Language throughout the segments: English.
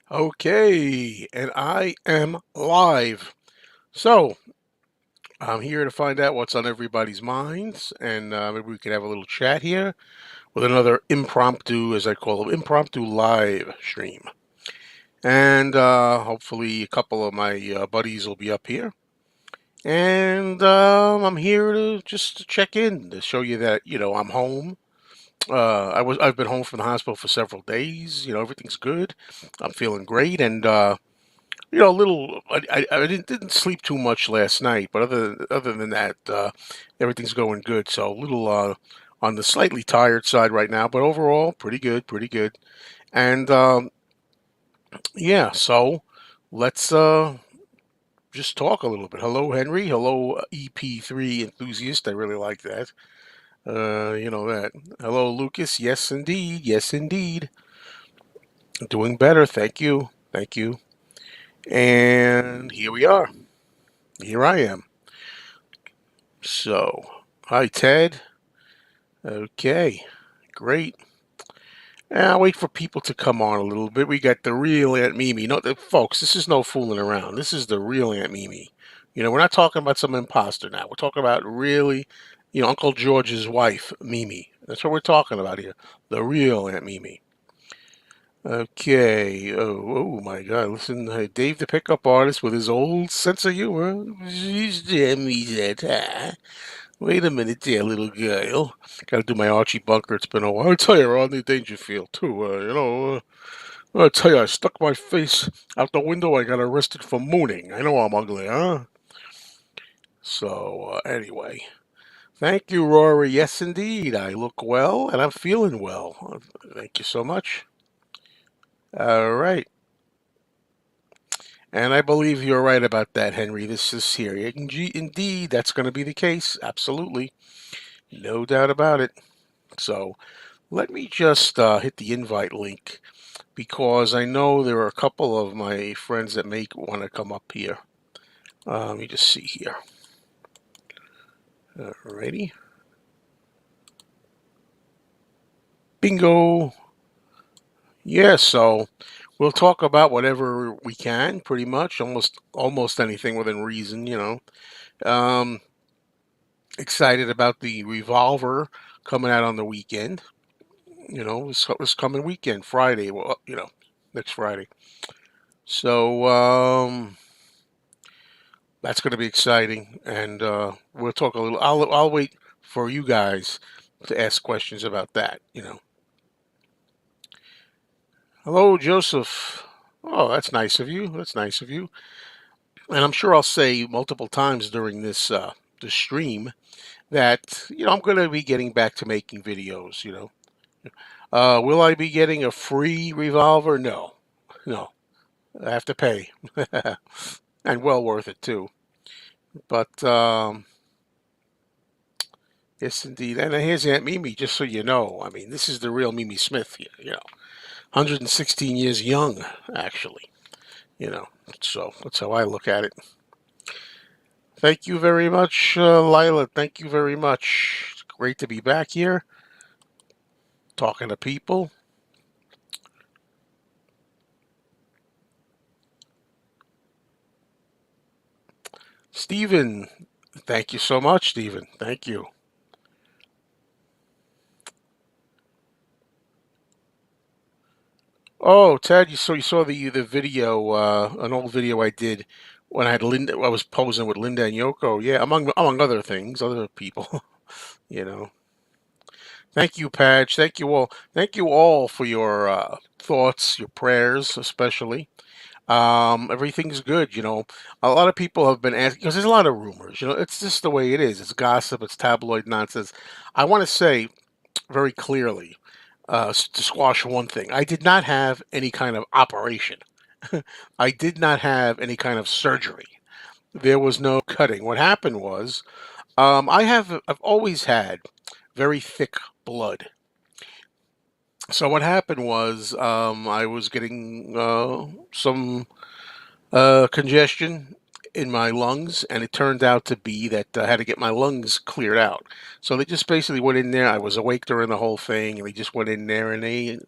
Okay, and I am live. So, I'm here to find out what's on everybody's minds, and maybe we can have a little chat here with another impromptu, as I call them, impromptu live stream. And hopefully, a couple of my buddies will be up here. And I'm here to just check in to show you that I'm home. I've been home from the hospital for several days. Everything's good. I'm feeling great, and a little. I didn't sleep too much last night, but other than that, everything's going good. So a little on the slightly tired side right now, but overall pretty good, pretty good. And yeah, so let's just talk a little bit. Hello, Henry. Hello, EP3 enthusiast. I really like that. You know that. Hello, Lucas. Yes, indeed. Yes, indeed. Doing better. Thank you. Thank you. And here we are. Here I am. So, hi, Ted. Okay, great. Now, I'll wait for people to come on a little bit. We got the real Aunt Mimi. No, folks, this is no fooling around. This is the real Aunt Mimi. We're not talking about some imposter now. We're talking about really, Uncle George's wife, Mimi. That's what we're talking about here. The real Aunt Mimi. Okay. Oh my God. Listen, Dave, the pickup artist, with his old sense of humor. She's Jimmy that. Wait a minute there, little girl. Gotta do my Archie Bunker. It's been a while. I tell you, Rodney Dangerfield, too. I tell you, I stuck my face out the window. I got arrested for mooning. I know I'm ugly, huh? So, anyway. Thank you, Rory. Yes, indeed. I look well and I'm feeling well. Thank you so much. All right. And I believe you're right about that, Henry. This is here. Indeed, that's going to be the case. Absolutely. No doubt about it. So, let me just hit the invite link because I know there are a couple of my friends that may want to come up here. Let me just see here. Alrighty. Bingo. Yeah, so we'll talk about whatever we can, pretty much, almost anything within reason. Um, Excited about the Revolver coming out on the weekend. This coming weekend, Friday. Well, next Friday. So that's going to be exciting, and we'll talk a little. I'll wait for you guys to ask questions about that. Hello, Joseph. Oh, that's nice of you. That's nice of you. And I'm sure I'll say multiple times during this stream that I'm going to be getting back to making videos. Will I be getting a free revolver? No, no. I have to pay, and well worth it too. But yes, indeed. And here's Aunt Mimi, just so you know. I mean, this is the real Mimi Smith here, 116 years young, actually, you know. So that's how I look at it. Thank you very much, Lila. Thank you very much. It's great to be back here talking to people. Stephen, thank you so much, Stephen. Thank you. Oh, Ted, you saw the video, an old video I did when I had Linda. I was posing with Linda and Yoko. Yeah, among other things, other people. you know. Thank you, Padge. Thank you all. Thank you all for your thoughts, your prayers, especially. Everything's good. A lot of people have been asking because there's a lot of rumors. It's just the way it is. It's gossip. It's tabloid nonsense. I want to say very clearly to squash one thing. I did not have any kind of operation. I did not have any kind of surgery. There was no cutting. What happened was, I've always had very thick blood. So what happened was, I was getting some congestion in my lungs, and it turned out to be that I had to get my lungs cleared out. So they just basically went in there. I was awake during the whole thing, and they just went in there and they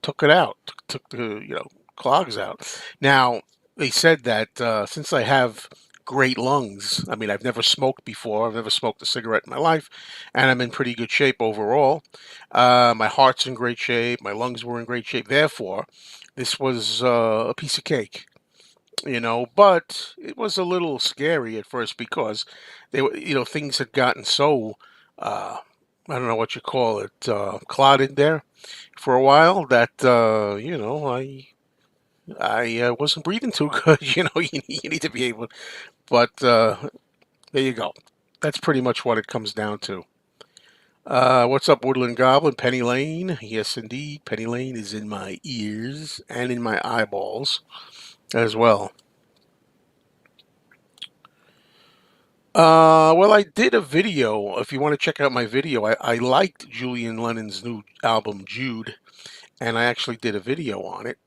took it out, took the clogs out. Now, they said that since I have great lungs, I mean, I've never smoked before, I've never smoked a cigarette in my life, and I'm in pretty good shape overall. My heart's in great shape, my lungs were in great shape. Therefore, this was a piece of cake. But it was a little scary at first because they were, things had gotten so, uh, I don't know what you call it, clouded there for a while that, I wasn't breathing too good. You need to be able, but there you go. That's pretty much what it comes down to. What's up, Woodland Goblin? Penny Lane? Yes, indeed. Penny Lane is in my ears and in my eyeballs as well. Well, I did a video. If you want to check out my video, I liked Julian Lennon's new album, Jude, and I actually did a video on it.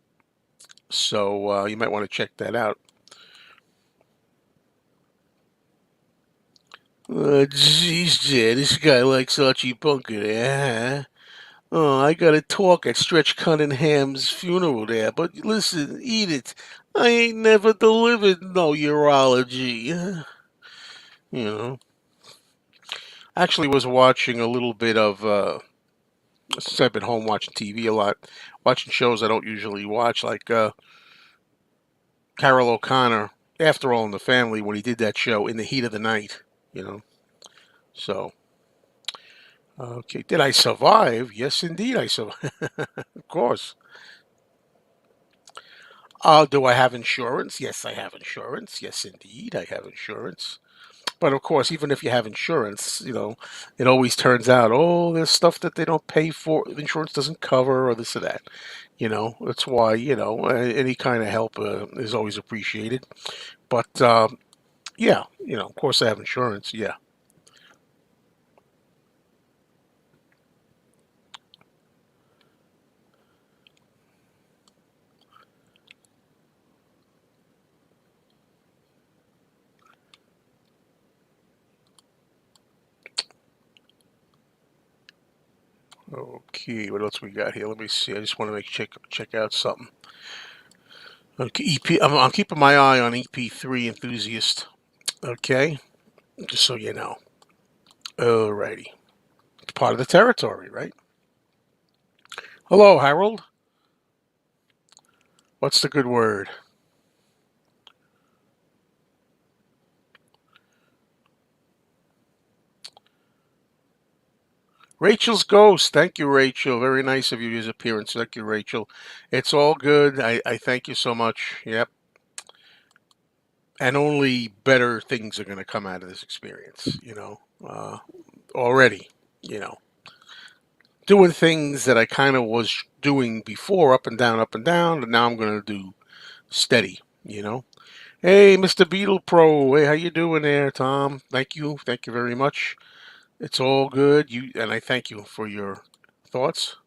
So you might want to check that out. Jeez, this guy likes Archie Bunker there, huh? Oh, I gotta talk at Stretch Cunningham's funeral there, but listen, eat it. I ain't never delivered no urology. You know, actually was watching a little bit of since I've been home watching TV a lot, watching shows I don't usually watch, like Carol O'Connor, After All in the Family, when he did that show In the Heat of the Night, you know. So, okay, did I survive? Yes, indeed, I survived. Of course. Do I have insurance? Yes, I have insurance. Yes, indeed, I have insurance. But of course, even if you have insurance, it always turns out, oh, there's stuff that they don't pay for, the insurance doesn't cover, or this or that. That's why, any kind of help is always appreciated. But yeah, of course I have insurance. Yeah. Okay, what else we got here? Let me see. I just want to check out something. Okay, I'm keeping my eye on EP3 enthusiast. Okay, just so you know. Alrighty, it's part of the territory, right? Hello, Harold. What's the good word? Rachel's Ghost. Thank you, Rachel. Very nice of you, his appearance. Thank you, Rachel. It's all good. I thank you so much. Yep. And only better things are going to come out of this experience, already, you know. Doing things that I kind of was doing before, up and down, and now I'm going to do steady, Hey, Mr. Beetle Pro. Hey, how you doing there, Tom? Thank you. Thank you very much. It's all good. And I thank you for your thoughts.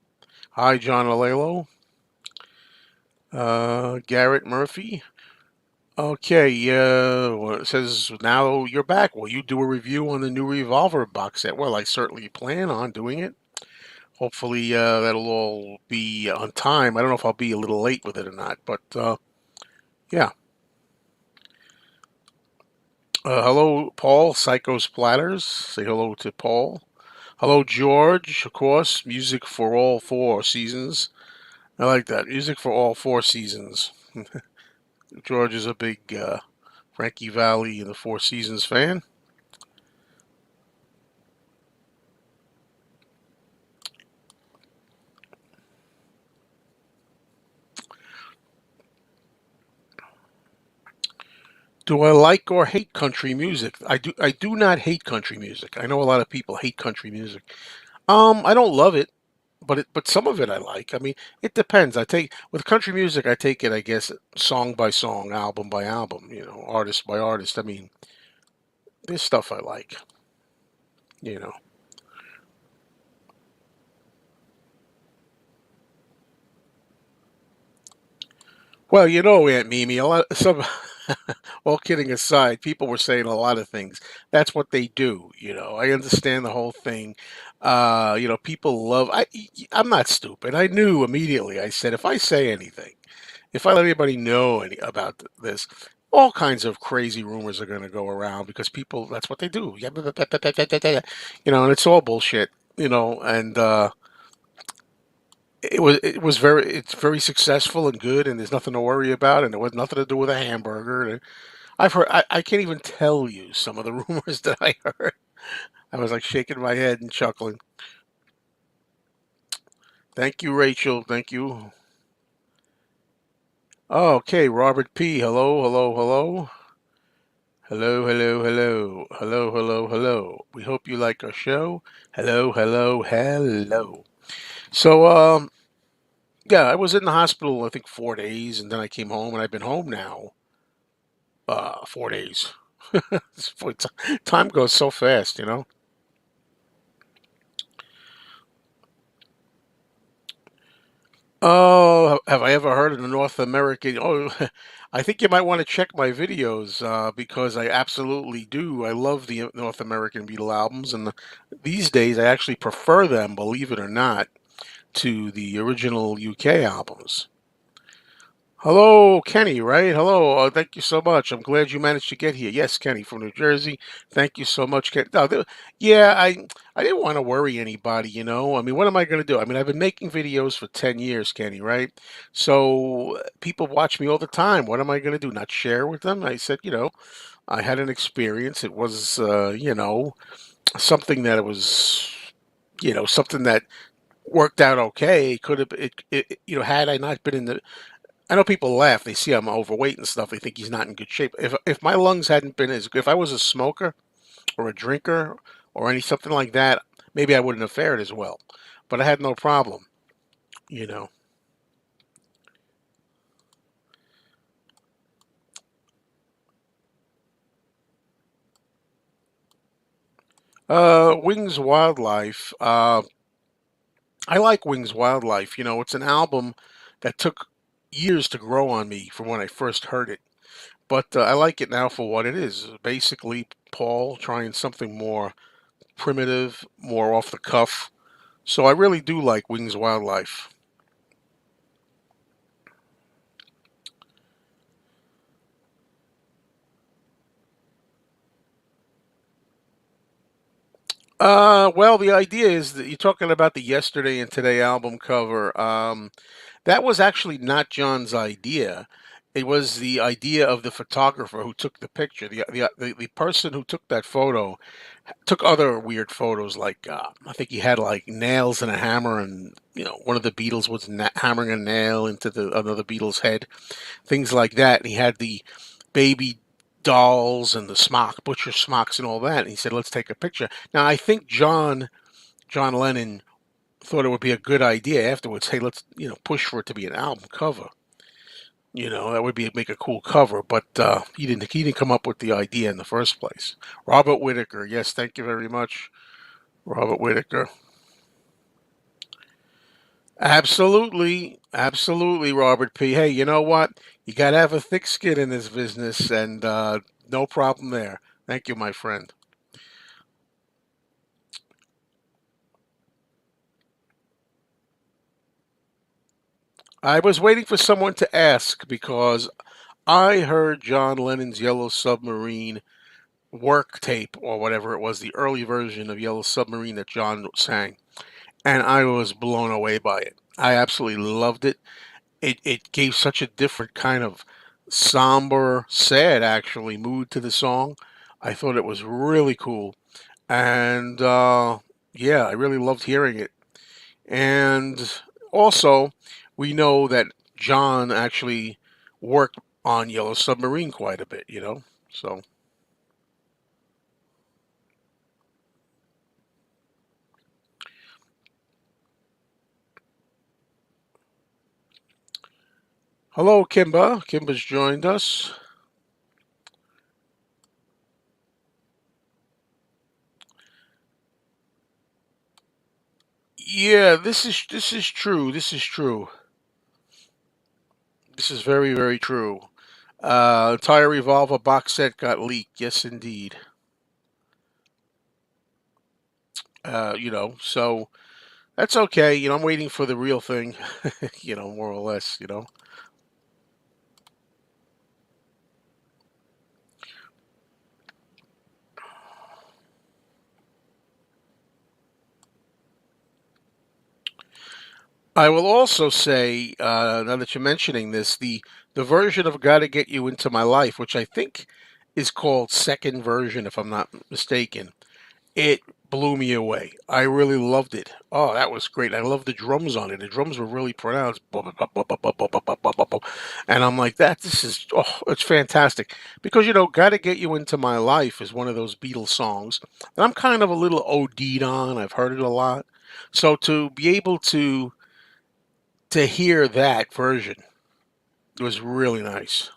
Hi, John Alelo. Garrett Murphy. Okay, well, it says now you're back. Will you do a review on the new Revolver box set? Well, I certainly plan on doing it. Hopefully, that'll all be on time. I don't know if I'll be a little late with it or not, but yeah. Hello, Paul, Psycho Splatters. Say hello to Paul. Hello, George. Of course, music for all four seasons. I like that. Music for all four seasons. George is a big Frankie Valli and the Four Seasons fan. Do I like or hate country music? I do not hate country music. I know a lot of people hate country music. I don't love it, but some of it I like. I mean, it depends. I take with country music, I take it, I guess, song by song, album by album, artist by artist. I mean, there's stuff I like, you know. Well, Aunt Mimi, a lot some all kidding aside, people were saying a lot of things. That's what they do, I understand the whole thing. People love I'm not stupid. I knew immediately. I said if I say anything if I let anybody know about this, all kinds of crazy rumors are going to go around because people, that's what they do. Yeah, and it's all bullshit, and it's very successful and good, and there's nothing to worry about, and it was nothing to do with a hamburger. And I can't even tell you some of the rumors that I heard. I was like shaking my head and chuckling. Thank you, Rachel. Thank you. Oh, okay, Robert P. Hello, hello, hello. Hello, hello, hello. Hello, hello, hello. We hope you like our show. Hello, hello, hello. So, yeah, I was in the hospital, I think 4 days, and then I came home, and I've been home now, 4 days. Time goes so fast. Oh, have I ever heard of the North American? Oh, I think you might want to check my videos because I absolutely do. I love the North American Beatle albums, and these days I actually prefer them, believe it or not, to the original UK albums. Hello, Kenny, right? Hello. Thank you so much. I'm glad you managed to get here. Yes, Kenny from New Jersey. Thank you so much, Ken. No, yeah, I didn't want to worry anybody. I mean, what am I going to do? I mean, I've been making videos for 10 years, Kenny, right? So people watch me all the time. What am I going to do? Not share with them? I said, I had an experience. It was, something that it was, something that worked out okay. It could have, had I not been in the I know people laugh. They see I'm overweight and stuff. They think he's not in good shape. If my lungs hadn't been as good, if I was a smoker or a drinker or any something like that, maybe I wouldn't have fared as well. But I had no problem, you know. Wings Wildlife. I like Wings Wildlife. It's an album that took years to grow on me from when I first heard it. But I like it now for what it is. Basically, Paul trying something more primitive, more off the cuff. So I really do like Wings Wildlife. Well, the idea is that you're talking about the Yesterday and Today album cover. That was actually not John's idea. It was the idea of the photographer who took the picture. The person who took that photo took other weird photos, like I think he had like nails and a hammer, and one of the Beatles was hammering a nail into the another Beatles head, things like that. And he had the baby dolls and the butcher smocks and all that. And he said, "Let's take a picture." Now, I think John Lennon thought it would be a good idea afterwards. Hey, let's push for it to be an album cover. That would be make a cool cover. But he didn't come up with the idea in the first place. Robert Whitaker, yes, thank you very much, Robert Whitaker. Absolutely, absolutely, Robert P. Hey, you know what? You got to have a thick skin in this business, and no problem there. Thank you, my friend. I was waiting for someone to ask because I heard John Lennon's Yellow Submarine work tape or whatever it was, the early version of Yellow Submarine that John sang, and I was blown away by it. I absolutely loved it. It gave such a different kind of somber, sad actually mood to the song. I thought it was really cool, and yeah, I really loved hearing it. And also, we know that John actually worked on Yellow Submarine quite a bit. So, hello, Kimba. Kimba's joined us. Yeah, this is true. This is true. This is very, very true. Entire Revolver box set got leaked. Yes, indeed. So that's okay. I'm waiting for the real thing. More or less. I will also say, now that you're mentioning this, the version of "Gotta Get You Into My Life," which I think is called Second Version, if I'm not mistaken. It blew me away. I really loved it. Oh, that was great. I love the drums on it. The drums were really pronounced. And I'm like, this is, oh, it's fantastic. Because, Gotta Get You Into My Life is one of those Beatles songs that I'm kind of a little OD'd on. I've heard it a lot. So to be able to hear that version was really nice.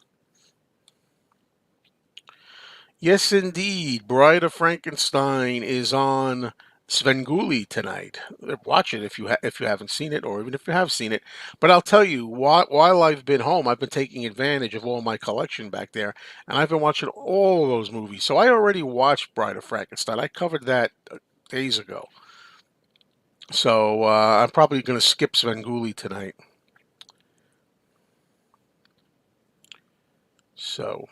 Yes, indeed. Bride of Frankenstein is on Svengoolie tonight. Watch it if you haven't seen it, or even if you have seen it. But I'll tell you, while I've been home, I've been taking advantage of all my collection back there, and I've been watching all of those movies. So I already watched Bride of Frankenstein. I covered that days ago. So I'm probably going to skip Svengoolie tonight. So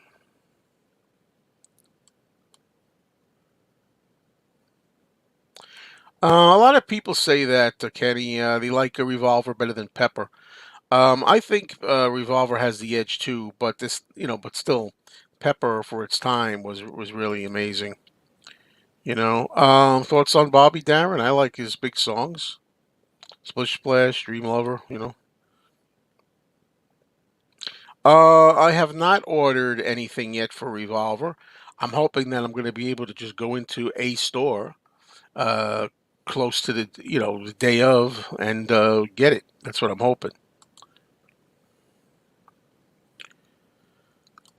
a lot of people say that Kenny, they like a Revolver better than Pepper. I think Revolver has the edge too, but but still, Pepper for its time was really amazing. Thoughts on Bobby Darin? I like his big songs, Splish Splash, Dream Lover. I have not ordered anything yet for Revolver. I'm hoping that I'm going to be able to just go into a store uh, close to the day of and get it. That's what I'm hoping.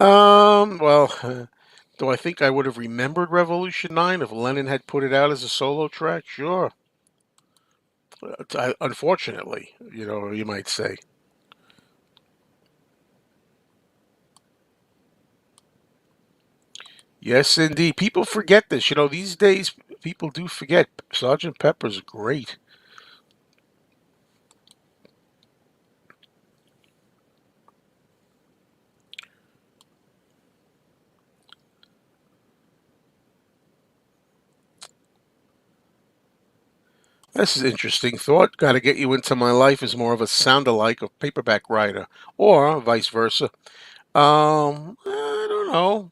Well, do I think I would have remembered Revolution 9 if Lennon had put it out as a solo track? Sure. Unfortunately, you might say. Yes, indeed. People forget this. These days people do forget. Sergeant Pepper's great. This is interesting thought. Got to Get You Into My Life is more of a sound-alike of Paperback Writer, or vice versa. I don't know.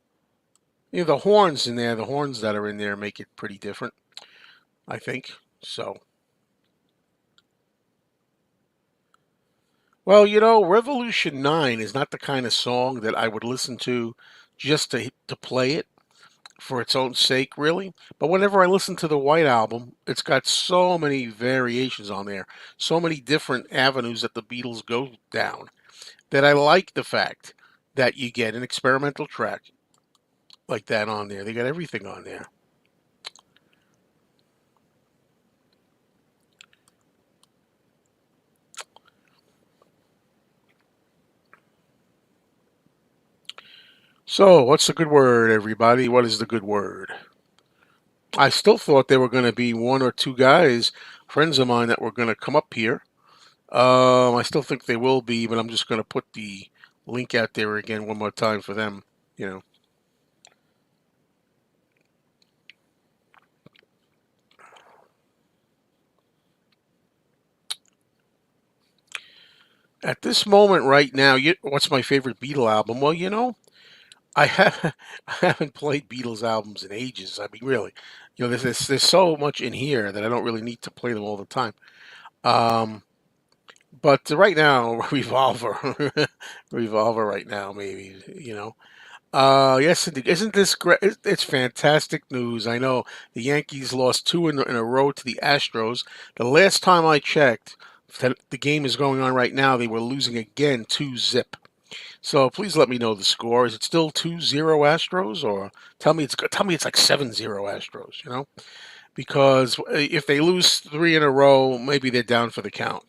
The horns in there, the horns that are in there make it pretty different, I think. So, well, Revolution 9 is not the kind of song that I would listen to just to play it for its own sake, really. But whenever I listen to the White Album, it's got so many variations on there, so many different avenues that the Beatles go down, that I like the fact that you get an experimental track like that on there. They got everything on there. So, what's the good word, everybody? What is the good word? I still thought there were going to be one or two guys, friends of mine, that were going to come up here. I still think they will be, but I'm just going to put the link out there again one more time for them. You know, at this moment right now, what's my favorite Beatle album? Well, I have I haven't played Beatles albums in ages. I mean, really, there's so much in here that I don't really need to play them all the time. Um, but right now, Revolver, Revolver. Right now, maybe. Yes, indeed. Isn't this great? It's fantastic news. I know the Yankees lost two in a row to the Astros. The last time I checked, that the game is going on right now. They were losing again, 2-zip. So please let me know the score. Is it still 2-0 Astros, or tell me it's like 7-0 Astros? Because if they lose three in a row, maybe they're down for the count.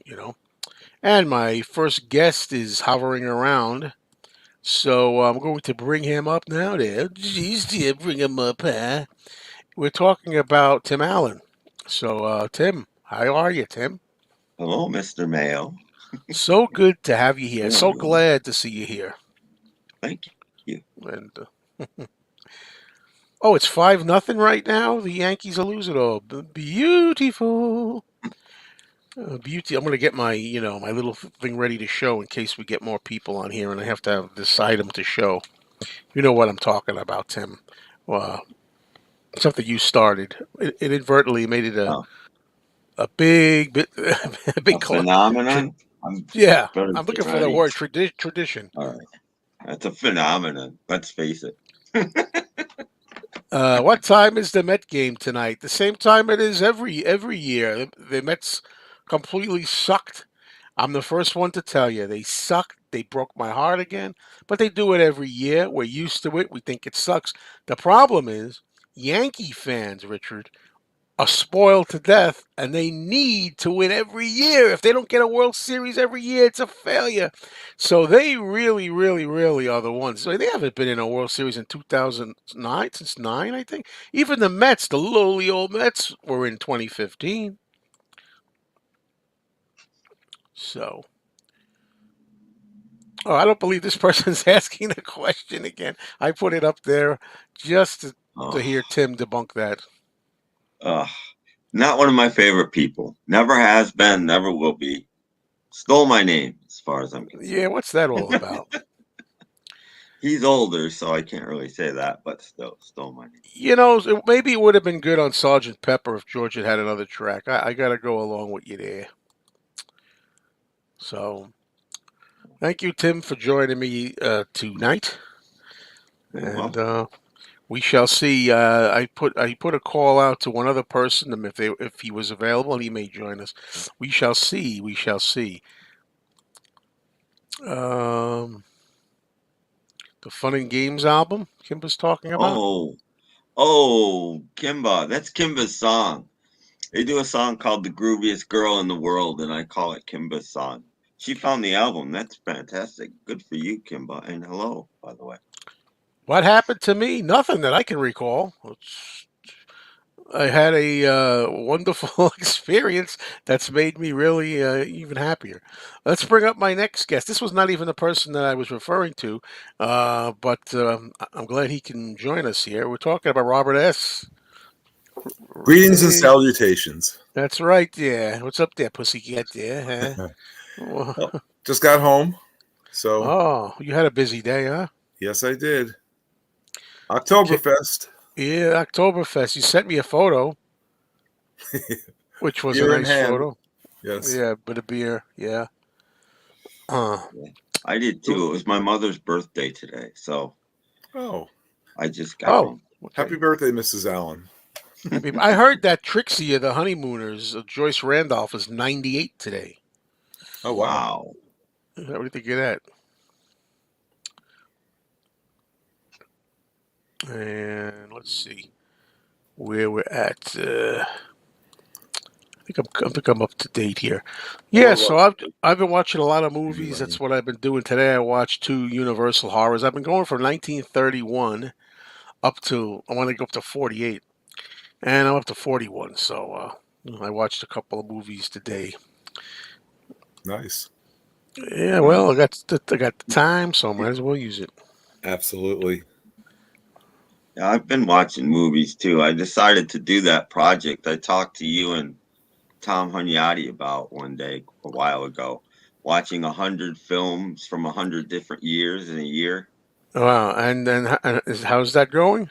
And my first guest is hovering around. So I'm going to bring him up now. There, jeez, yeah, bring him up. Huh? We're talking about Tim Allen. So Tim, how are you, Tim? Hello, Mr. Mayo. So good to have you How here. are So you doing? glad to see you here. Thank you. And oh, it's 5-0 right now. The Yankees are losing. Oh, beautiful. Beauty. I'm going to get my, my little thing ready to show in case we get more people on here, and I have to have this item to show. You know what I'm talking about, Tim. Well, something you started. It inadvertently made it Oh, a big bit, a a big. phenomenon? I'm Yeah, better I'm get looking for the ready. word tradition. All right. That's a phenomenon. Let's face it. What time is the Met game tonight? The same time it is every year. The Mets completely sucked. I'm the first one to tell you they suck. They broke my heart again, but they do it every year. We're used to it. We think it sucks. The problem is Yankee fans, Richard, are spoiled to death, and they need to win every year. If they don't get a World Series every year, it's a failure. So they really, really, really are the ones. So they haven't been in a World Series in 2009, since nine, I think. Even the Mets, the lowly old Mets, were in 2015. So, oh, I don't believe this person's asking the question again. I put it up there just to Oh, hear Tim debunk that. ugh. Not one of my favorite people. Never has been, never will be. Stole my name, as far as I'm Yeah, concerned. what's that all about? He's older, so I can't really say that, but still, stole my name. Maybe it would have been good on Sergeant Pepper if George had another track. I got to go along with you there. So, thank you, Tim, for joining me tonight, You're and welcome. we shall see. I put a call out to one other person, if he was available, and he may join us. We shall see. We shall see. Um, the Fun and Games album Kim was talking about. Oh, oh, Kimba. That's Kimba's song. They do a song called "The Grooviest Girl in the World," and I call it Kimba's song. She found the album. That's fantastic. Good for you, Kimba. And hello, by the way. What happened to me? Nothing that I can recall. I had a wonderful experience that's made me really even happier. Let's bring up my next guest. This was not even the person that I was referring to, but I'm glad he can join us here. We're talking about Robert S. Greetings and Hey, salutations. that's right. Yeah, what's up there, pussycat? Yeah, huh? Well, just got home, so Oh, you had a busy day, huh? yes, I did. Okay. Oktoberfest, Yeah, Oktoberfest. You sent me a photo, which was a beer in nice hand. photo. Yes. Yeah, bit of beer. Yeah. Uh, Yeah, I did too. It was my mother's birthday today, so Oh, I just got oh, home. okay. happy birthday, Mrs. Allen. I heard that Trixie of the Honeymooners, Joyce Randolph, is 98 today. Oh, wow. Wow. What do you think of that? And let's see where we're at. I think I'm up to date here. Well, Yeah, what, so what I've been watching a lot of are you movies. That's writing? what I've been doing today. I watched two Universal horrors. I've been going from 1931 up to I want to go up to 48, and I'm up to 41. So I watched a couple of movies today. Nice. Yeah, well, Nice. I got the time, so I might as well use it. Absolutely. Yeah, I've been watching movies too. I decided to do that project I talked to you and Tom Hunyadi about one day a while ago, watching 100 films from 100 different years in a year. Wow, and then how's that going?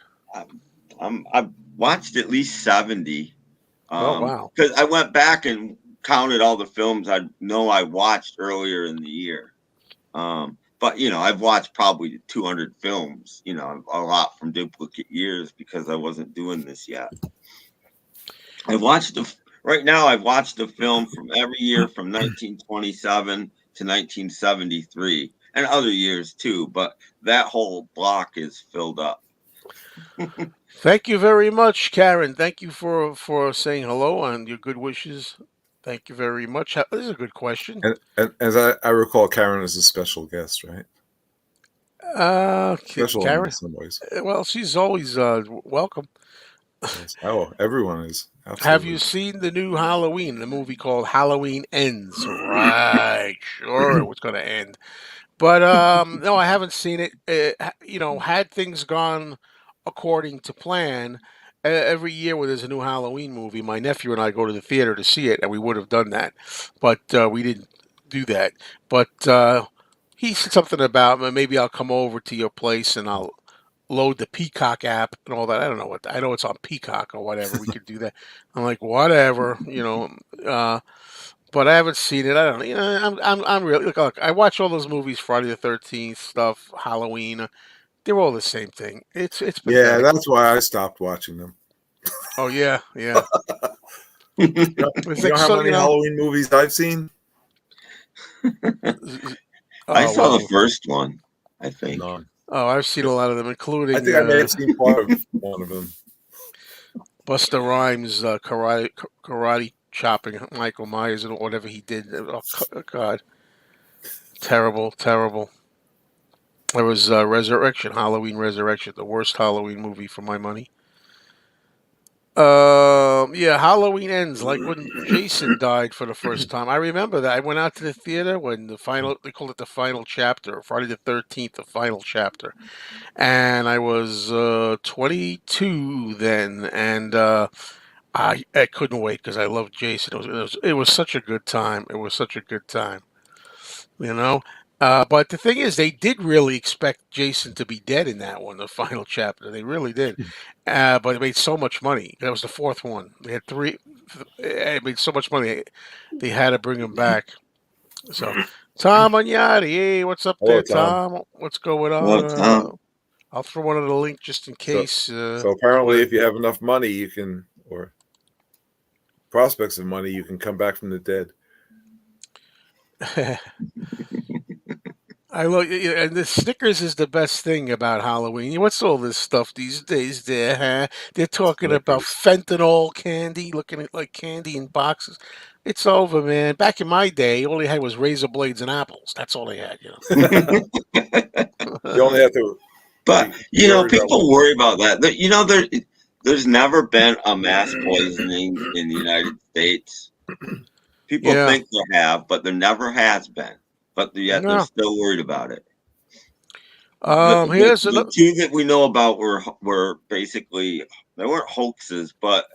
I'm, I've watched at least 70. Oh wow. Because I went back and counted all the films I know I watched earlier in the year. But I've watched probably 200 films. A lot from duplicate years because I wasn't doing this yet. I've watched the right now. I've watched a film from every year from 1927 to 1973, and other years too. But that whole block is filled up. Thank you very much, Karen. Thank you for saying hello and your good wishes. Thank you very much. This is a good question. And as I recall, Karen is a special guest, right? Special in Karen. some ways. Well, she's always welcome. Yes. Oh, everyone is. Have you Absolutely. seen the new Halloween? The movie called Halloween Ends. Right. Sure, it was going to end. But no, I haven't seen it. Had things gone according to plan, every year when there's a new Halloween movie, my nephew and I go to the theater to see it, and we would have done that, but we didn't do that. But he said something about maybe I'll come over to your place and I'll load the Peacock app and all that. I don't know what I know it's on Peacock or whatever. We could do that. I'm like whatever. Uh, but I haven't seen it. I don't know. I'm really look. I watch all those movies, Friday the 13th stuff, Halloween. They're all the same thing. It's Yeah, pathetic. that's why I stopped watching them. Oh yeah, yeah. You know, It's you like know how so. many Halloween movies I've seen? I Oh saw the well. first one, I think. None. Oh, I've seen a lot of them, I including think I may have seen part of one of them. Busta Rhymes karate chopping Michael Myers and whatever he did. Oh God, terrible, terrible. There was Resurrection, Halloween Resurrection, the worst Halloween movie for my money. Yeah, Halloween ends like when Jason died for the first time. I remember that. I went out to the theater when they called it the final chapter, Friday the 13th, the final chapter. And I was 22 then, and I couldn't wait because I loved Jason. It was such a good time. It was such a good time, you know. But the thing is, they did really expect Jason to be dead in that one, the final chapter. They really did. But it made so much money. That was the fourth one. They had three. It made so much money. They had to bring him back. So, Tom Agnotti, hey, what's up Hello, there, Tom. Tom? What's going on? Well, Tom, I'll throw one of the link just in So, case so you apparently, want if you have enough money, you can, or prospects of money, you can come back from the dead. to. I love and the Snickers is the best thing about Halloween. What's all this stuff these days? They're talking about Snickers. fentanyl candy, looking at like candy in boxes. It's over, man. Back in my day, all they had was razor blades and apples. That's all they You only had. have to but be worried about one people thing. worry about that. There's never been a mass poisoning in the United States. People Yeah. think there have, but there never has been. But yet they're No. still worried about it. Here's The another. two that we know about were basically, they weren't hoaxes, but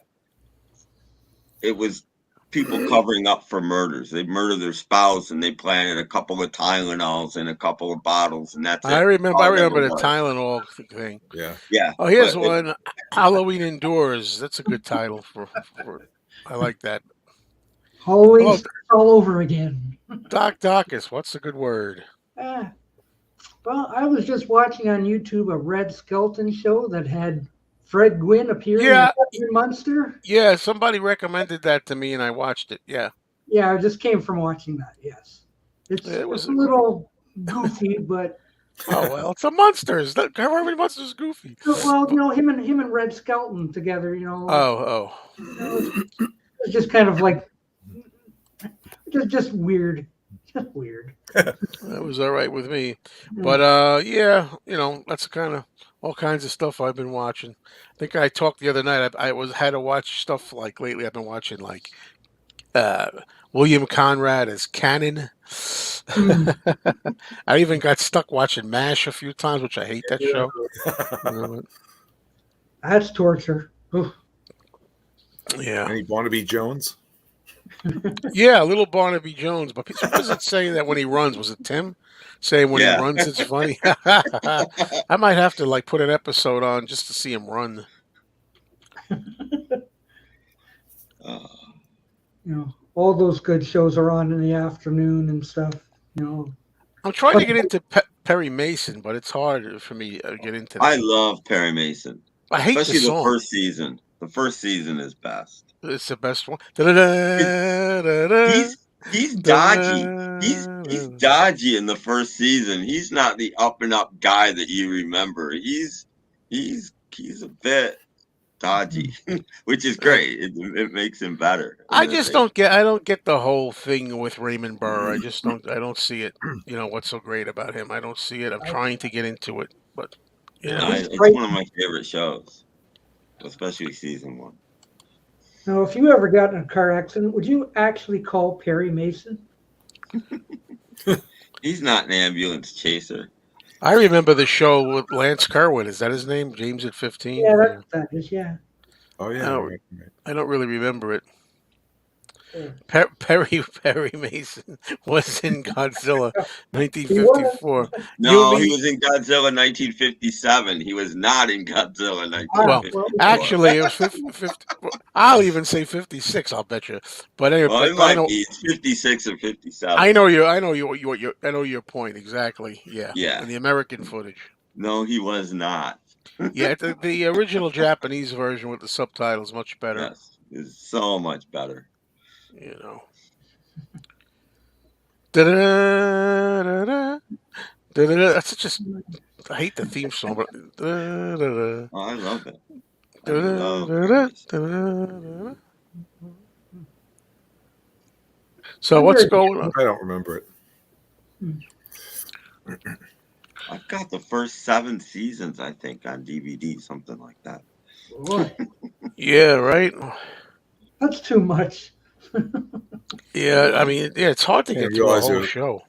it was people covering up for murders. They murdered their spouse and they planted a couple of Tylenols in a couple of bottles, and that's I it. remember. I All it ever remember the was. Tylenol thing. Yeah. Yeah, Oh, here's but one. Halloween indoors. That's a good title for. I like that. Halloween Hello, starts all over again. Doc Docus. What's a good word? Ah, well, I was just watching on YouTube a Red Skelton show that had Fred Gwynn appearing as Yeah, Edmund Munster. yeah. Somebody recommended that to me, and I watched it. Yeah, Yeah, I just came from watching that. Yes, it it's was. a little goofy, but Oh well, it's the monsters. Herman Munster's goofy. well, But, him and Red Skelton together, oh, it's just kind of like just weird, just weird. that was all right with me. Yeah. But yeah, that's kind of all kinds of stuff I've been watching. I think I talked the other night. I was had to watch stuff like lately. I've been watching like uh, William Conrad as Cannon. Mm. I even got stuck watching MASH a few times, which I hate that show. You That's torture. Oof. Yeah, Any Barnaby Jones? yeah, little Barnaby Jones. But who was it saying that when he runs? Was it Tim saying when he yeah. runs it's funny? I might have to like put an episode on just to see him run. Uh, All those good shows are on in the afternoon and stuff. You know, I'm trying but to get into Perry Mason, but it's hard for me to get into I that. love Perry Mason, I hate the especially the song. first season. The first season is best. It's the best one. It, Da-da-da-da-da, he's dodgy. He's da-da-da. dodgy in the first season. He's not the up and up guy that you remember. He's a bit dodgy, which is Uh, great. It makes him better. I just don't get. I don't get the whole thing with Raymond Burr. I just don't. I don't see it. What's so great about him? I don't see it. I'm I, trying to get into it, but you you know, know. he's It's great. one of my favorite shows, especially season one. Now, if you ever got in a car accident, would you actually call Perry Mason? He's not an ambulance chaser. I remember the show with Lance Kerwin. Is that his name? James at 15. Yeah, Yeah. that is. Yeah. Oh I yeah, don't. right, right. I don't really remember it. Yeah. Perry Mason was in Godzilla He was. 1954. You and No, he me. was in Godzilla 1957. He was not in Godzilla Ah, Well, well, 1954. actually, it was 50. I'll even say 56. I'll bet you. But anyway, Well, it but I might know. be. It's 56 or I 57. know you. I know you. I know your point exactly. Yeah, Yeah. in the American footage. No, he was not. Yeah, the original Japanese version with the subtitles much better. Yes, it's so much better. You know. Da-da-da-da-da, da-da-da. That's just. I hate the theme song, but. Da-da-da, Oh, I love it. I love da-da-da, Paris. da-da-da. So I'm what's very going on? I don't remember it. I've got the first 7 seasons, I think, on DVD, something like that. boy, Yeah, right. that's too much. Yeah, I mean, yeah, it's hard to I didn't get through a realize whole there. show.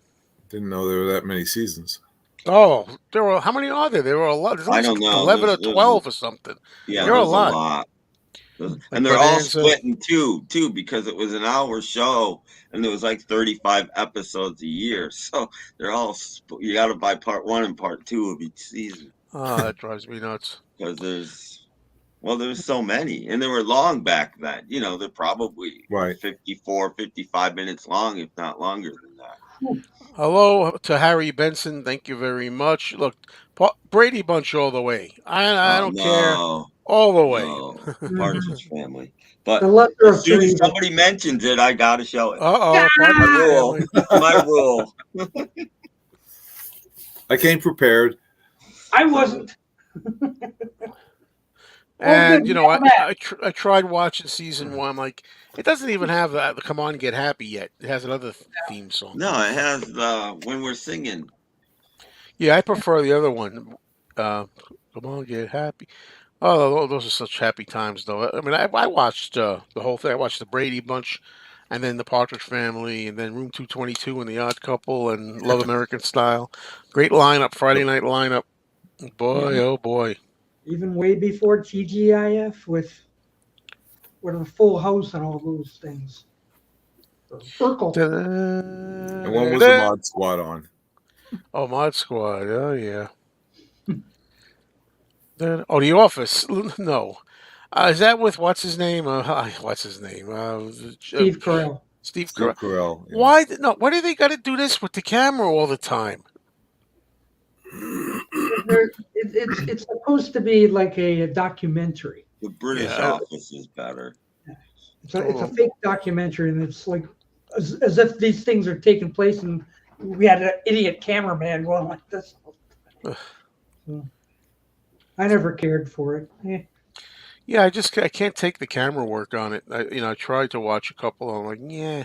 Didn't know there were that many seasons. Oh, there were how many are there? There were a lot. There's at I least don't know. 11 or There's 12 or something. yeah, There are a there's a lot. lot. Like And they're all Bonanza. split in two, too, because it was an hour show and there was like 35 episodes a year. So they're all, you got to buy part 1 and part 2 of each season Oh, that drives me nuts. because there's so many. And they were long back then. They're probably Right. 54, 55 minutes long, if not longer than that. Hello to Harry Benson. Thank you very much. Look, Brady Bunch all the way. I don't care. No, All the way. no, Mhm. Partridge Family. The But lesser as of two soon as evils. somebody mentions it, I got to show it. Uh-oh, My Partridge rule. Family. My rule. I came prepared. I wasn't. Oh, good. And, We got Matt. I tried watching season one. Like, it doesn't even have the Come On Get Happy yet. It has another theme song. No, it has When We're Singing. Yeah, I prefer the other one. Come On Get Happy. Oh, those are such happy times, though. I mean, I watched the whole thing. I watched the Brady Bunch, and then the Partridge Family, and then Room 222 and The Odd Couple, and Love American Style. Great lineup, Friday night lineup. Boy, oh boy. Even way before TGIF with a full house and all those things. Urkel. And when was the Mod Squad on? Oh, Mod Squad. Oh, yeah. Oh, The Office. No. Is that with what's his name? What's his name? Steve Carell. Steve Steve Carell. Carell. Yeah. Why? No. Why do they got to do this with the camera all the time? It's supposed to be like a documentary. The British Yeah. Office is better. It's a fake documentary, and it's like as if these things are taking place, and we had an idiot cameraman going like this. So, I never cared for it. Yeah, I can't take the camera work on it. I tried to watch a couple. I'm like, yeah.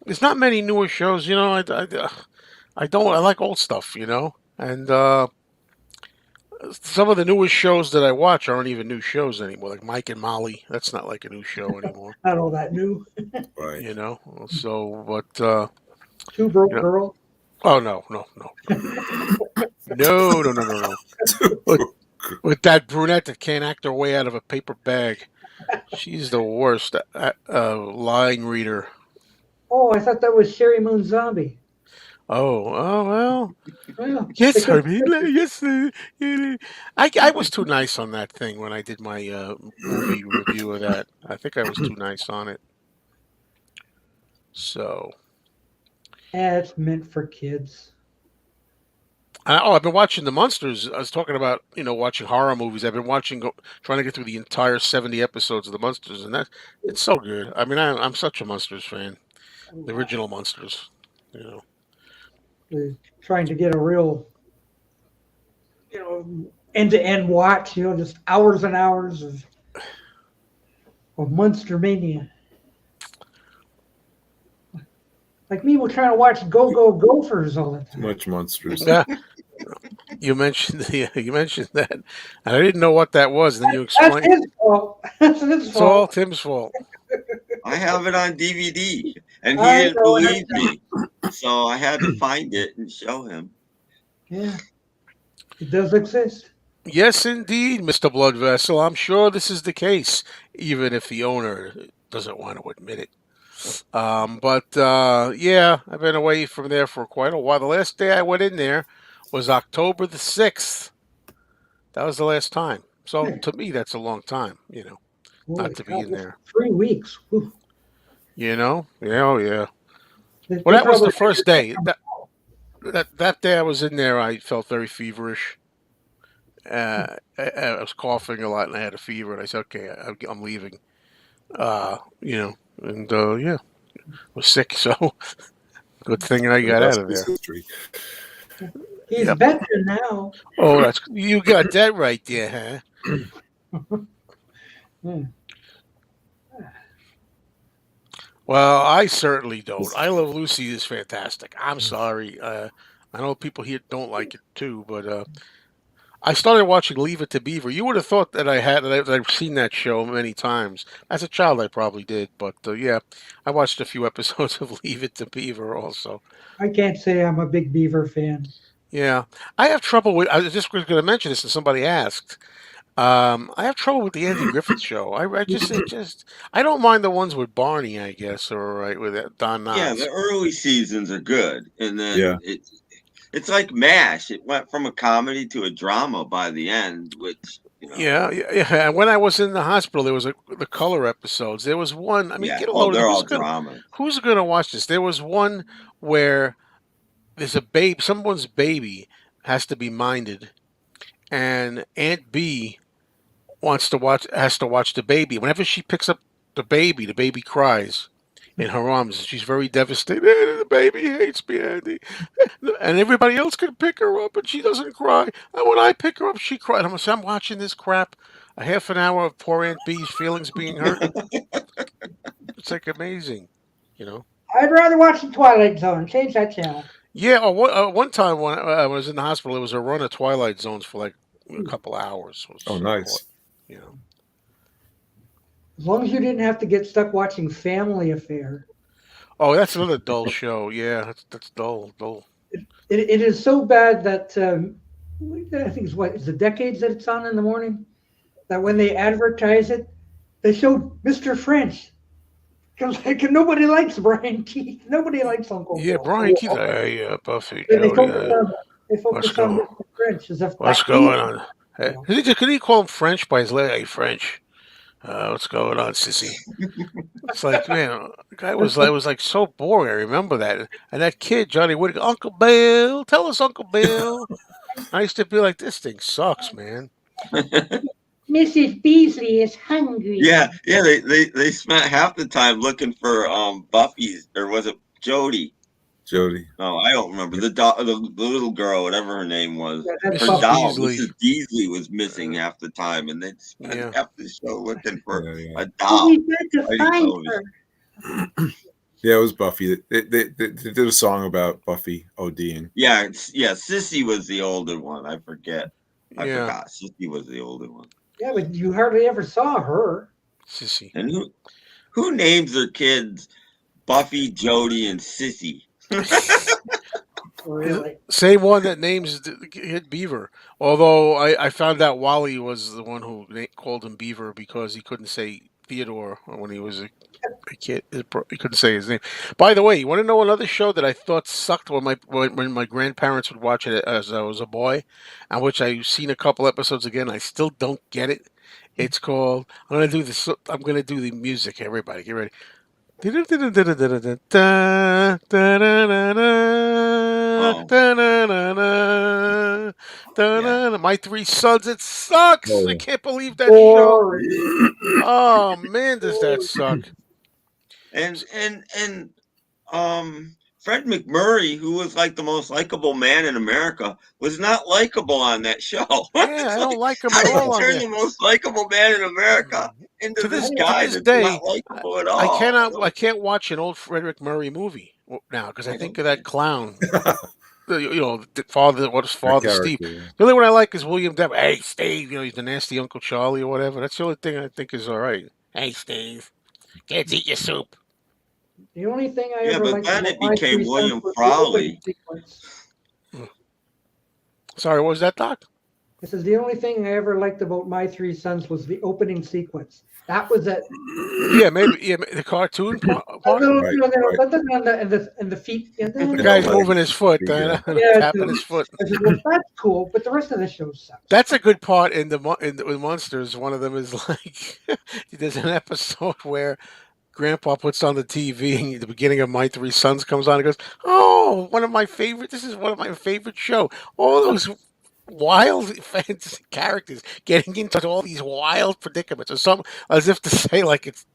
There's not many newer shows. I don't. I like old stuff. And some of the newest shows that I watch aren't even new shows anymore. Like Mike and Molly. That's not like a new show anymore. Not all that new. Right. So, but Two Broke you know, Girl. oh no, no, no, no, no, no, no, no. With that brunette that can't act her way out of a paper bag. She's the worst line reader. Oh, I thought that was Sherry Moon Zombie. Oh, well. Well, Yes, because- Herbie. Yes. I was too nice on that thing when I did my movie review of that. I think I was too nice on it. So. it's meant for kids. I've been watching the Munsters. I was talking about, watching horror movies. I've been trying to get through the entire 70 episodes of the Munsters, and it's so good. I mean, I'm such a Munsters fan. The original Munsters, We're trying to get a real, end-to-end watch. Just hours and hours of Monster Mania. Like me, we're trying to watch Go Go Gophers all the Too time. much monsters. Yeah. You mentioned that, and I didn't know what that was. And then you That's explained. his fault. That's his It's all fault. Tim's fault. I have it on DVD, and he I didn't know, believe me. So I had to find it and show him. Yeah, it does exist. Yes, indeed, Mr. Blood Vessel. I'm sure this is the case, even if the owner doesn't want to admit it. But yeah, I've been away from there for quite a while. The last day I went in there was October the 6th. That was the last time. So Yeah. to me, that's a long time, not Holy to be cow, in that's there. 3 weeks. Whew. Yeah, oh yeah. Well, They that was the probably had first your day. That day I was in there, I felt very feverish. I was coughing a lot and I had a fever, and I said, "Okay, I'm leaving." And yeah, I was sick, so good thing I The got out rest of is there. history. He's Yep. veteran now. Oh, that's you got that right there, huh? Hmm. Well, I certainly don't. I Love Lucy is fantastic. I'm sorry. I know people here don't like it too, but I started watching Leave It to Beaver. You would have thought that I've seen that show many times. As a child, I probably did, but yeah, I watched a few episodes of Leave It to Beaver also. I can't say I'm a big Beaver fan. Yeah, I have trouble with. I was just going to mention this, and somebody asked. I have trouble with the Andy Griffith Show. I don't mind the ones with Barney, I guess, or right with Don Yeah, the Knotts. early seasons are good, and Yeah. then it's like MASH. It went from a comedy to a drama by the end, which Yeah, yeah, yeah. And when I was in the hospital, there was the color episodes. There was one. I mean, yeah. get a Oh, load of they're all dramas. who's gonna watch this? There was one where there's a babe, someone's baby has to be minded, and Aunt B has to watch the baby. Whenever she picks up the baby cries in her arms. She's very devastated. The baby hates me, Andy. And everybody else can pick her up, and she doesn't cry. And when I pick her up, she cries. I'm watching this crap. A half an hour of poor Aunt B's feelings being hurt. It's like amazing, you know. I'd rather watch the Twilight Zone. Change that channel. Yeah. One time when I was in the hospital, it was a run of Twilight Zones for like a couple hours. It Oh, was, nice. you know. As long as you didn't have to get stuck watching Family Affair. Oh, that's another dull show. Yeah, that's dull, dull. It is so bad that I think it's the decades that it's on in the morning. That when they advertise it, they show Mr. French. Because like, nobody likes Brian Keith. Nobody likes Uncle Yeah, Bill. Brian Keith. Yeah, Buffy, They Jody. focus on they What's focus on going? Mr. French as if What's that he, going on? you Hey, know. could he call him French by his last? Hey, French. What's going on, sissy? It's like, man, the guy was like so boring. I remember that. And that kid, Johnny Whittaker, Uncle Bill, tell us, Uncle Bill. I used to be like, this thing sucks, man. Mrs. Beasley is hungry. Yeah, yeah. They spent half the time looking for Buffy's, or was it Jody? Jody. No, I don't remember the little girl, whatever her name was. Yeah, that's Her Mrs. Buffy. doll, Beasley. Mrs. Beasley, was missing Uh, half the time, and they spent yeah. half the show looking for Yeah, yeah. a But we doll. had to Fighting find television. her. Yeah, it was Buffy. They did a song about Buffy ODing. Yeah, yeah. Sissy was the older one. I forget. I Yeah. forgot. Sissy was the older one. Yeah, but you hardly ever saw her. Sissy. And who names their kids Buffy, Jody, and Sissy? Really. Same one that names the kid Beaver. Although I found out Wally was the one who called him Beaver because he couldn't say Theodore when he was a kid. He couldn't say his name. By the way, you want to know another show that I thought sucked when my grandparents would watch it as I was a boy, and which I've seen a couple episodes again. I still don't get it. It's called. I'm gonna do this. I'm gonna do the music. Everybody, get ready. Oh, yeah. My three sons. It sucks. Oh, I yeah. can't believe that show. Boring. Oh man, does that suck? And Fred McMurray, who was like the most likable man in America, was not likable on that show. Yeah, It's I don't like, like him how at do you all on turn there. the most likable man in America into To this this I, to guy this that's day, not likable at I all? cannot. I can't watch an old Frederick Murray movie now because I I think don't of get that it. clown. The father. What is That Father Steve? character. Yeah. The only one I like is William Depp. Hey, Steve. He's the nasty Uncle Charlie or whatever. That's the only thing I think is all right. Hey, Steve. Kids, eat your soup. the only thing I Yeah, ever but liked then about it my became three sons William was the opening Frawley. sequence. Sorry, what was that, Doc? This is the only thing I ever liked about My Three Sons was the opening sequence. That was it. Yeah, maybe the cartoon part. Right, right. And the feet. Yeah, The And the guy's moving legs. his foot, Yeah. tapping his foot. I said, well, that's cool, but the rest of the show sucks. That's a good part in with Monsters. One of them is like there's an episode where Grandpa puts on the TV and the beginning of My Three Sons comes on and goes, "Oh, one of my favorite. This is one of my favorite show. All those wild fantasy characters getting into all these wild predicaments or something, as if to say like it's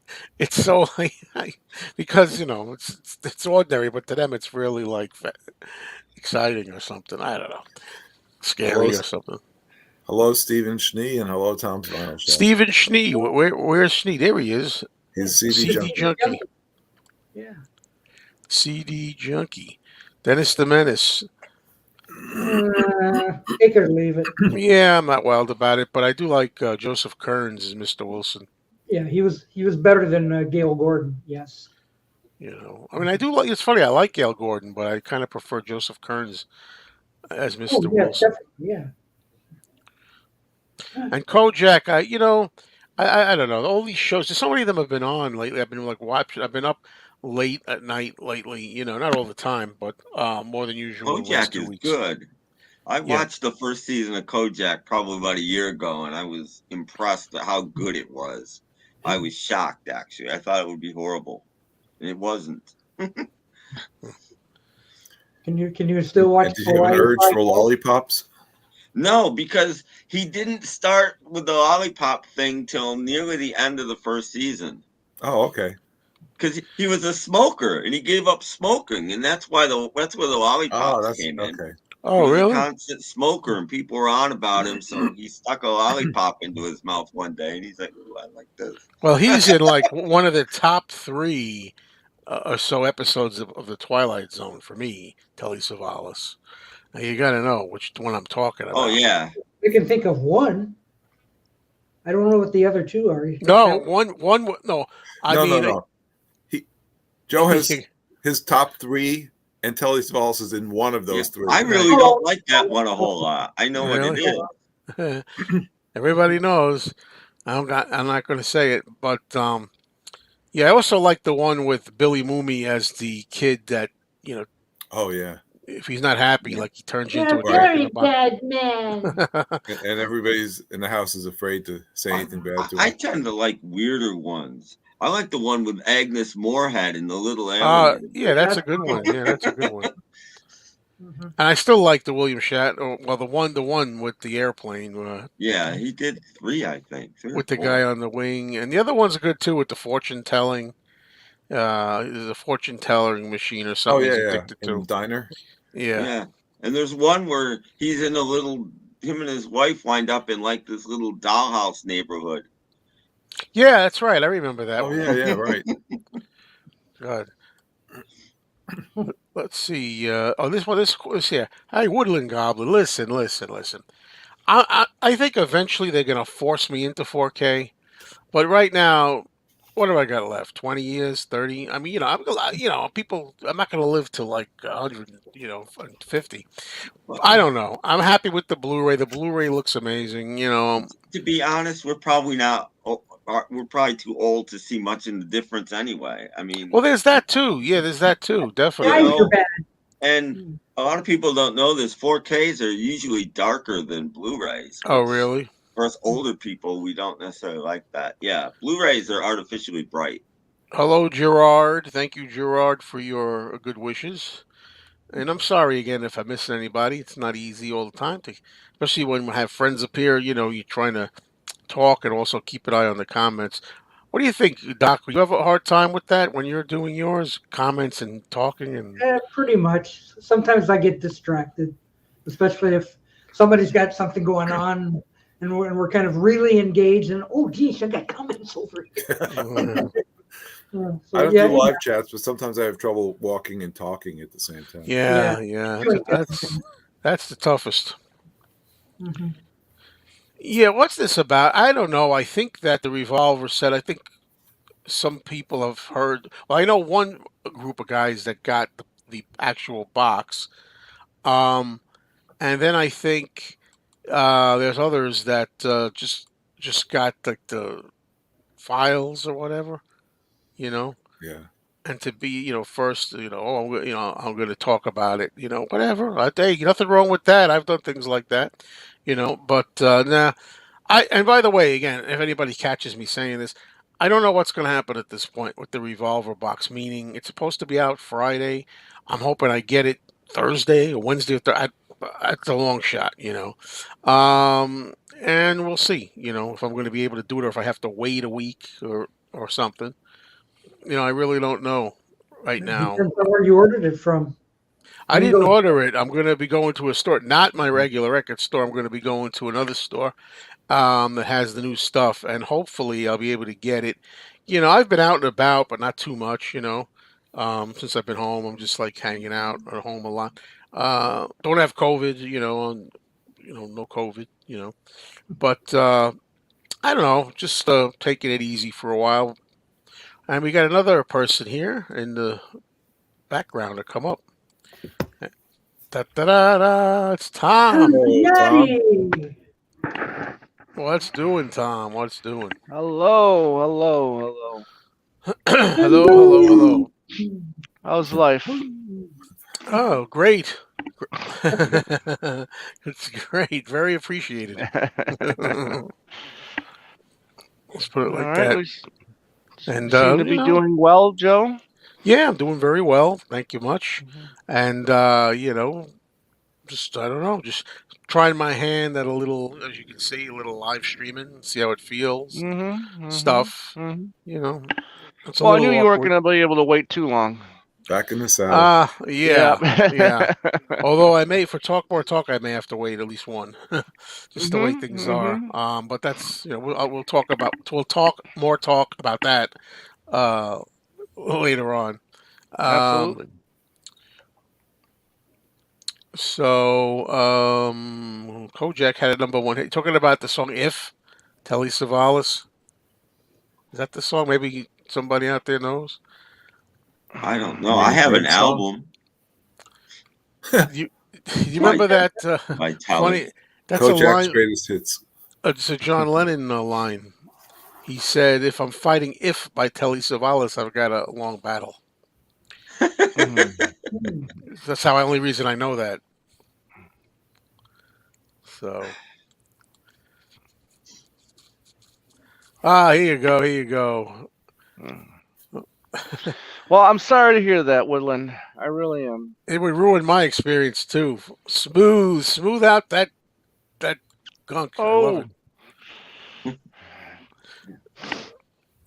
so because it's ordinary, but to them it's really like exciting or something. I don't know, Hello, scary or something." hello, Stephen Schnee, and hello, Tom's Vinyl Shop. Stephen Schnee, where's Schnee? There he is. He's CD CD Junkie. Junkie. Yeah. CD Junkie. Dennis the Menace. Take it or leave it. Yeah, I'm not wild about it, but I do like Joseph Kearns as Mr. Wilson. Yeah, he was better than Gail Gordon. Yes. I mean, I do like. It's funny. I like Gail Gordon, but I kind of prefer Joseph Kearns as Mr. Oh yeah, Wilson. definitely. Yeah. And Kojak, I don't know. All these shows, so many of them have been on lately. I've been like watching. I've been up late at night lately. Not all the time, but more than usual the last Kojak 2 is weeks. good. I Yeah. watched the first season of Kojak probably about a year ago, and I was impressed at how good it was. I was shocked, actually. I thought it would be horrible, and it wasn't. Can you still watch? And did you have an urge for lollipops? No, because he didn't start with the lollipop thing till nearly the end of the first season. Oh, okay. Because he was a smoker and he gave up smoking, and that's where the lollipops came in. Okay. Oh, He was really? a constant smoker, and people were on about him, so he stuck a lollipop into his mouth one day, and he's like, "Ooh, I like this." Well, he's in like one of the top 3 or so episodes of the Twilight Zone for me, Telly Savalas. Now you got to know which one I'm talking about. Oh yeah, I can think of one. I don't know what the other two are. No, one. No, I No, mean, no. Joe has his top 3, and Telly Savalas is in one of those 3. I really don't like that one a whole lot. I know what Really? it is. Everybody knows. I'm not going to say it, but yeah, I also like the one with Billy Mooney as the kid that Oh yeah. if he's not happy, like he turns You're into a a very bad man. And everybody's in the house is afraid to say anything bad to him. I tend to like weirder ones. I like the one with Agnes Moorehead and the little alien. Yeah, that's a good one. Yeah, that's a good one. And I still like the William Shatner. Well, the one with the airplane. Yeah, he did 3, I think. 3 or With the 4. guy on the wing, and the other one's good too with the fortune telling. There's a fortune telling machine or Oh something yeah, he's yeah. addicted In to. the diner. Yeah. Yeah. And there's one where he's in him and his wife wind up in like this little dollhouse neighborhood. Yeah, that's right. I remember that Oh one. yeah, right. God. Let's see. This here. Hey, Woodland Goblin. Listen. I think eventually they're gonna force me into 4K, but right now, what have I got left? 20 years, 30. I mean, people. I'm not gonna live to like 100. 50. I don't know. I'm happy with the Blu-ray. The Blu-ray looks amazing. To be honest, we're probably not. We're probably too old to see much in the difference anyway. I mean, Well, there's that too. Yeah, there's that too. Definitely. Eyes are bad. And a lot of people don't know this. 4Ks are usually darker than Blu-rays. Oh, really? For us older people, we don't necessarily like that. Yeah, Blu-rays are artificially bright. Hello, Gerard. Thank you, Gerard, for your good wishes. And I'm sorry again if I missed anybody. It's not easy all the time, especially when we have friends up here. You're trying to talk and also keep an eye on the comments. What do you think, Doc? You have a hard time with that when you're doing yours, comments and talking? And Pretty much. Sometimes I get distracted, especially if somebody's got something going on and we're kind of really engaged. And oh, geez, I got comments over here. I don't do live chats, but sometimes I have trouble walking and talking at the same time. Yeah. That's the toughest. Mm-hmm. Yeah, what's this about? I don't know. I think that the Revolver said, I think some people have heard. Well, I know one group of guys that got the actual box. And then I think There's others that just got like the files or whatever, you know, Yeah. and to be, first, I'm going to talk about it, whatever. Hey, nothing wrong with that. I've done things like that, but nah. And by the way, again, if anybody catches me saying this, I don't know what's going to happen at this point with the Revolver box. Meaning, it's supposed to be out Friday. I'm hoping I get it Thursday or Wednesday. Or that's a long shot, and we'll see, if I'm going to be able to do it or if I have to wait a week or something. I really don't know right It now. depends on where you ordered it from. I You can didn't go. order it. I'm going to be going to a store, not my regular record store. I'm going to be going to another store that has the new stuff, and hopefully I'll be able to get it. I've been out and about, but not too much. Since I've been home, I'm just like hanging out at home a lot. Don't have COVID, no COVID, but I don't know, just taking it easy for a while. And we got another person here in the background to come up. Da da da da! It's Tom. Hello, Tom. Yay! What's doing, Tom? What's doing? Hello, hello, Hello, hello, hello. hello. How's life? Oh, great. It's great. Very appreciated. All Let's put it like right, that. we And, seem to be doing well, Joe. yeah, I'm doing very well. Thank you much. Mhm. And, just, I don't know, just trying my hand at a little, as you can see, a little live streaming, see how it feels and stuff. Mhm. You know, it's a Well, I knew little you weren't awkward. going to be able to wait too long. Back in the saddle. Yeah. Yeah, yeah. Although for talk more talk, I may have to wait at least one, just the way things are. Mhm. But that's we'll talk more talk about that uh later on. Um, Absolutely. Kojak had a number one hit. Talking about the song "If," Telly Savalas. Is that the song? Maybe somebody out there knows. I don't You know. I mean have an Prince song? album You you by remember that by Telly. funny? That's a Kojak's line. greatest hits. It's a John Lennon line. He said, "If I'm fighting If by Telly Savalas, I've got a long battle." Mhm. Hmm. That's how only reason I know that. So here you go, here you go. Well, I'm sorry to hear that, Woodland. I really am. It would ruin my experience too. Smooth out that gunk. I love Oh, it.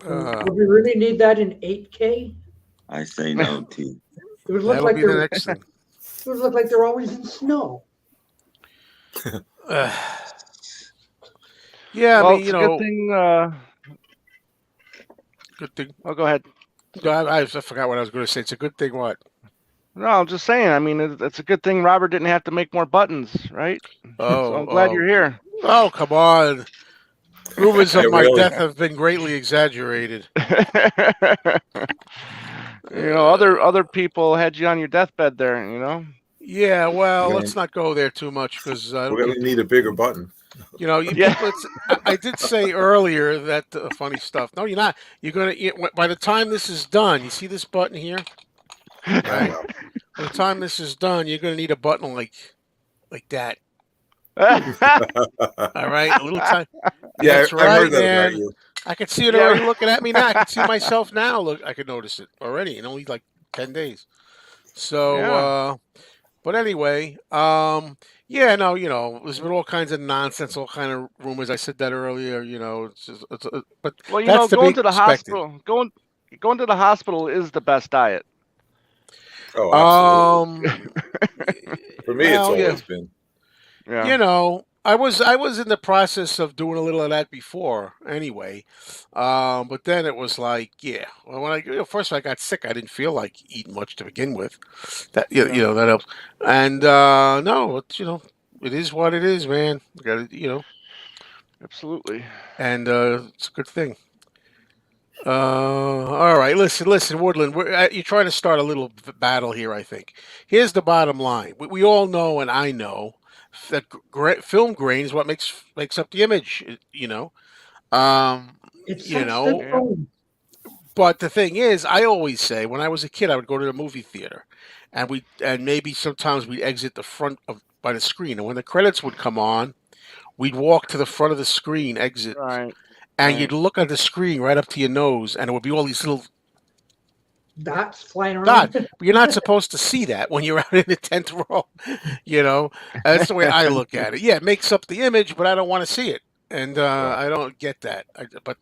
Uh, Would we really need that in 8K? I say no to. It would look that'll like be the they're. next thing. It would look like they're always in snow. Uh, yeah, I well, mean, it's a good thing. good thing. Oh, go ahead. I forgot what I was going to say. It's a good thing. What? No, I'm just saying. I mean, it's a good thing Robert didn't have to make more buttons, right? So Oh, I'm glad you're here. come on. Rumors Yeah, of my really. death have been greatly exaggerated. Other Uh, other people had you on your deathbed there. yeah, well, We're let's gonna, not go there too much because we're gonna need a bigger button. you Yeah. people. I did say earlier that funny stuff. No, you're not. You're gonna. By the time this is done, you see this button here, Oh right? well. By the time this is done, you're gonna need a button like that. All right, a little time. Yeah, That's I right, heard that about man. you. I could see it Yeah. already looking at me now. I could see myself now. Look, I could notice it already in only like 10 days. So, Yeah. but anyway, yeah, no, there's been all kinds of nonsense, all kind of rumors. I said that earlier. But Well, that's to be going to the expected. hospital, going to the hospital is the best diet. Oh, absolutely. Um, For me, it's well, yeah, always been. Yeah. I was in the process of doing a little of that before anyway. But then it was like, yeah, well, when first I got sick, I didn't feel like eating much to begin with. That Yeah. that helps. And no, it is what it is, man. Got to, Absolutely. and it's a good thing. All right, listen, Woodland. You're trying to start a little battle here. I think. Here's the bottom line. We all know, and I know. that film grain is what makes up the image. Um, It you sets the know. Yeah. tone. But the thing is, I always say when I was a kid, I would go to the movie theater, and maybe sometimes we'd exit the front of by the screen, and when the credits would come on, we'd walk to the front of the screen, exit, Right. and you'd Right. look at the screen right up to your nose, and it would be all these little Dots flying dots. around. But you're not supposed to see that when you're out in the 10th row. You know, that's the way I look at it. Yeah, it makes up the image, but I don't want to see it, and Right. I don't get that. But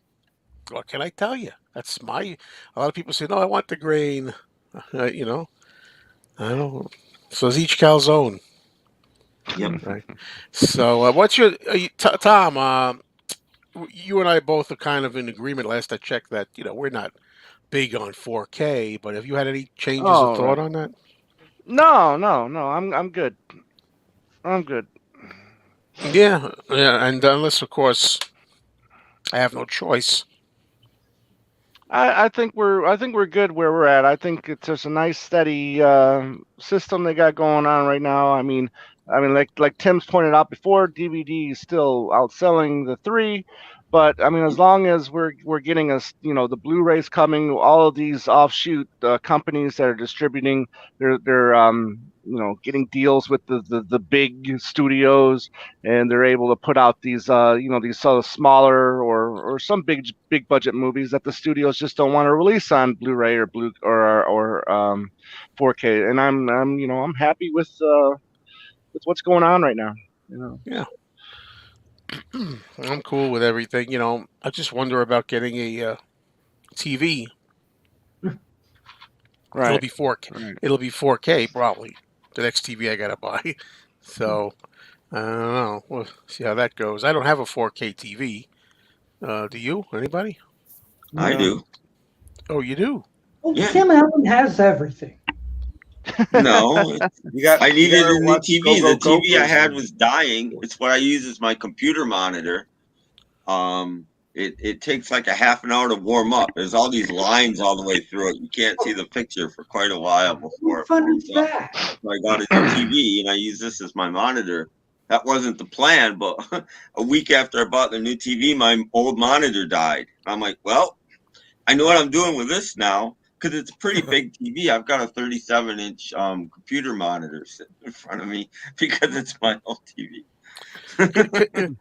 what can I tell you? That's my. A lot of people say, "No, I want the grain." You know, I don't. So is each calzone, Yep. right? So what's your Tom? You and I both are kind of in agreement. Last I checked, that we're not big on 4K. But have you had any changes of Oh, thought right. on that? No, no, no. I'm good. I'm good. Yeah, yeah, and unless of course I have no choice. I think we're good where we're at. I think it's just a nice steady system they got going on right now. I mean, like Tim's pointed out before, DVD is still outselling the three, but I mean, as long as we're getting us, the Blu-rays coming, all of these offshoot companies that are distributing, they're getting deals with the big studios, and they're able to put out these sort of smaller or some big budget movies that the studios just don't want to release on Blu-ray or 4K. And I'm happy with what's going on right now. You know, Yeah, I'm cool with everything. I just wonder about getting a TV. It'll right, be 4K. right. It'll be 4K probably. The next TV I gotta buy. So I don't know. We'll see how that goes. I don't have a 4K TV. Do you? Anybody? I No. do. Oh, you do. Well, Yeah. Tim Allen has everything. No, I You needed gotta a new watch Go TV. Go The TV I Gophers. had was dying. It's what I use as my computer monitor. Um, it takes like a half an hour to warm up. There's all these lines all the way through it. You can't see the picture for quite a while before What it fun warms is up. that? So I got a new TV and I use this as my monitor. That wasn't the plan, but a week after I bought the new TV, my old monitor died. I'm like, well, I know what I'm doing with this now because it's a pretty big TV. I've got a 37-inch computer monitor sitting in front of me because it's my old TV. Could, could,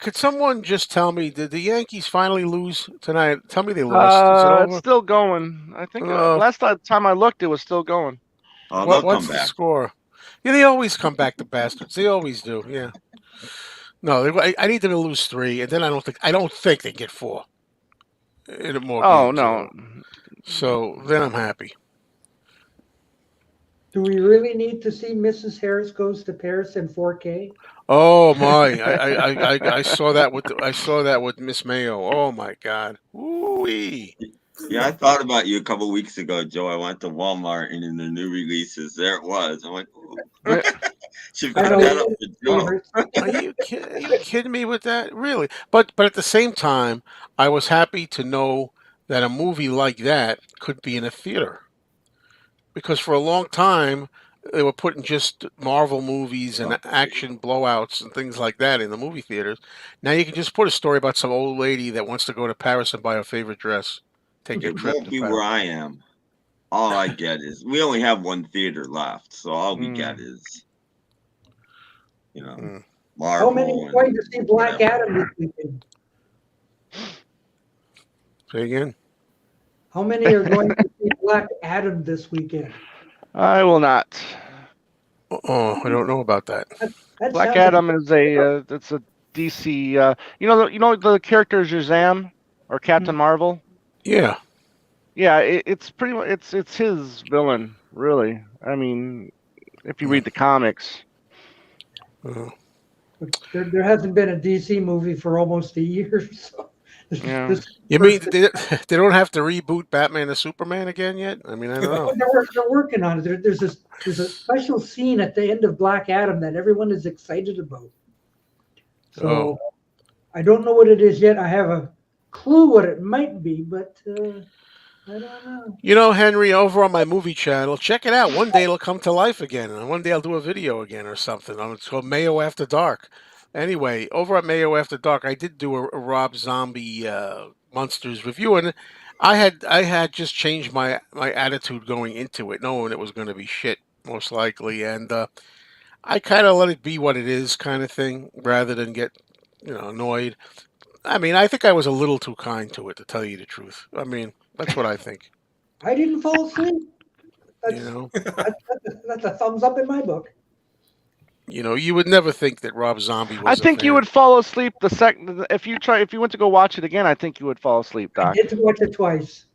could someone just tell me, did the Yankees finally lose tonight? Tell me they lost. Is it It's over? still going. I think Uh, time I looked, it was still going. Oh, what they'll come what's the back. score? Yeah, they always come back, the bastards. They always do. Yeah. No, I need them to lose three, and then I don't think they get four in more Oh games. no. So then I'm happy. Do we really need to see Mrs. Harris Goes to Paris in 4K? Oh my! I saw that with Miss Mayo. Oh my God! Ooh-wee. Yeah, I thought about you a couple weeks ago, Joe. I went to Walmart and in the new releases, there it was. I'm like, ooh. Eh, Should I put know that one up of for my Joe. favorites. Are you kidding me with that? Really? But at the same time, I was happy to know that a movie like that could be in a theater, because for a long time they were putting just Marvel movies and Oh, action blowouts and things like that in the movie theaters. Now you can just put a story about some old lady that wants to go to Paris and buy her favorite dress, take a it trip won't to be where Paris. I am. All I get is we only have one theater left, so all we get mm. is, you know, Mm. How many Marvel are going and to see Black whatever. Adam this weekend? Say again? How many are going to see Black Adam this weekend? I will not. Oh, I don't know about that. That Black sounds like Adam is it's a DC. The character Shazam or Captain Marvel. Yeah. Yeah, it's pretty much it's his villain, really. I mean, if you Mm. read the comics. Uh, there hasn't been a DC movie for almost a year. So Yeah. this you mean first, they don't have to reboot Batman and Superman again yet? I mean, I don't know. they're working on it. There's a special scene at the end of Black Adam that everyone is excited about. Oh, So I don't know what it is yet. I have a clue what it might be, but I don't know. You know, Henry, over on my movie channel, check it out. One day it'll come to life again, and one day I'll do a video again or something. It's called Mayo After Dark. Anyway, over at Mayo After Dark, I did do a Rob Zombie Monsters review, and I had just changed my attitude going into it, knowing it was going to be shit most likely, and I kind of let it be what it is, kind of thing, rather than get annoyed. I mean, I think I was a little too kind to it, to tell you the truth. I mean, that's what I think. I didn't fall asleep. You That's know. that's a thumbs up in my book. You would never think that Rob Zombie I was a think you fan. would fall asleep the second if you went to go watch it again. I think you would fall asleep, I Doc. did watch it twice.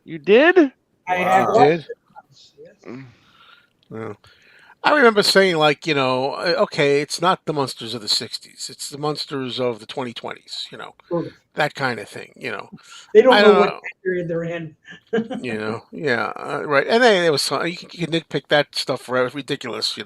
You did? I have You Wow. watched did? it once. Yes. Mm. Yeah. I remember saying, like, okay, it's not the monsters of the 60s. It's the monsters of the 2020s, Sort of. that kind of thing, They don't I know don't what know, period they're in. yeah, right. And then it was, you can nitpick that stuff forever. It's ridiculous,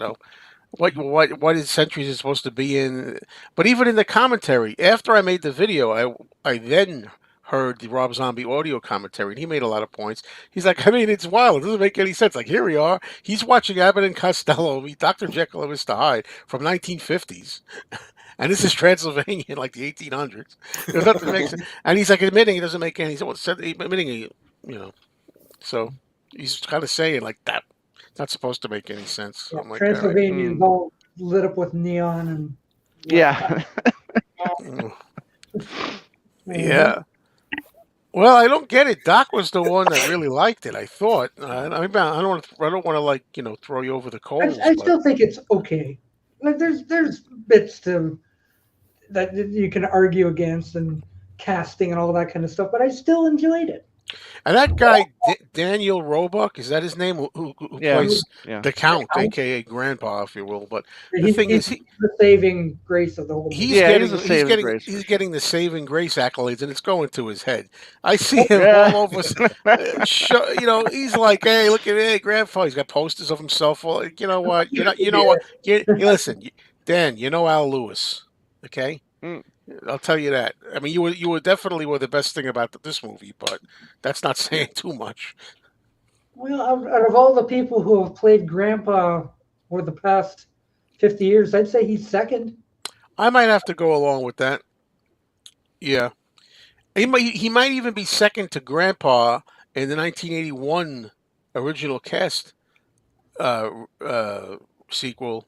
what is centuries is supposed to be in. But even in the commentary, after I made the video, I then heard the Rob Zombie audio commentary, and he made a lot of points. He's like, I mean, it's wild. It doesn't make any sense. Like, here we are. He's watching Abbott and Costello meet Dr. Jekyll and Mr. Hyde from 1950s. And this is Transylvania in like the 1800s. There's nothing that makes sense. And he's like admitting it doesn't make any sense. Admitting it, you know. So he's kind of saying like that. Not supposed to make any sense. Yeah, I'm like, all right. Transylvania's all lit up with neon and Yeah. Mm. Mhm. Yeah. Well, I don't get it. Doc was the one that really liked it. I thought. I don't want to. I don't want to throw you over the coals. I But still think it's okay. Like there's bits to that you can argue against and casting and all that kind of stuff, but I still enjoyed it. and that guy Daniel Roebuck, is that his name? Who Yeah. plays Yeah. the Count, Count? aka Grandpa, if you will. But the He's, thing is, he's the saving grace of the whole movie. he's Yeah, getting he's a saving grace he's for getting the saving grace accolades, and it's going to his head. I see him Yeah. all over. He's like, hey, look at it, Grandpa. He's got posters of himself. Well, you know what? You know what? Listen, Dan. You know Al Lewis, okay? Mm. I'll tell you that. I mean, you were definitely the best thing about this movie, but that's not saying too much. Well, out of all the people who have played Grandpa over the past 50 years, I'd say he's second. I might have to go along with that. Yeah, he might even be second to Grandpa in the 1981 original cast uh, uh, sequel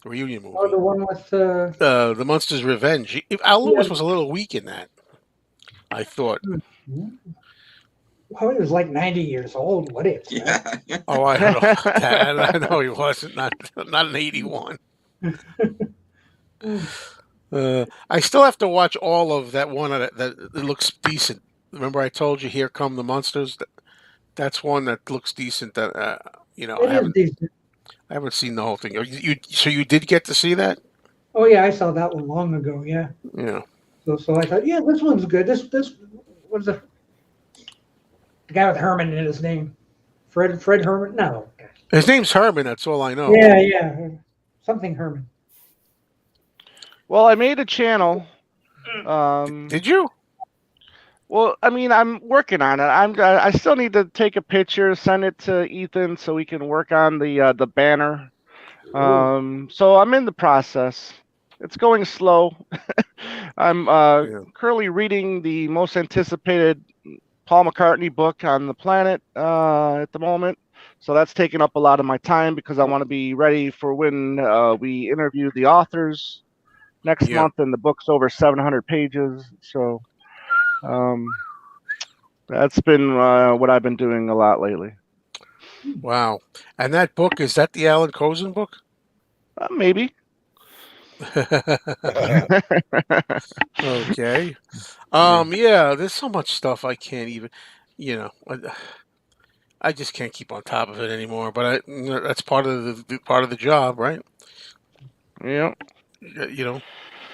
reunion Or the movie, one with The Monsters' Revenge. Al yeah. Lewis was a little weak in that, I thought. Oh, he was like 90 years old. What do you expect? Yeah. Oh, I don't know about that. I know he wasn't. Not in '81. I still have to watch all of that one that looks decent. Remember, I told you, Here Come the Monsters. That's one that looks decent. That It is decent. I haven't seen the whole thing. So you did get to see that? Oh yeah, I saw that one long ago. Yeah. Yeah. So I thought, yeah, this one's good. This was the guy with Herman in his name. Fred Herman? No. His name's Herman. That's all I know. Yeah. Something Herman. Well, I made a channel. Did you? Well, I mean, I'm working on it. I still need to take a picture, send it to Ethan so we can work on the banner. So I'm in the process. It's going slow. I'm currently reading the most anticipated Paul McCartney book on the planet at the moment. So that's taking up a lot of my time because I want to be ready for when we interview the authors next Yeah. month, and the book's over 700 pages. So that's been what I've been doing a lot lately. Wow. And that book, is that the Alan Kozin book? Maybe. Okay. Yeah, there's so much stuff I can't even, I just can't keep on top of it anymore. But that's part of the job, right? Yeah. You know.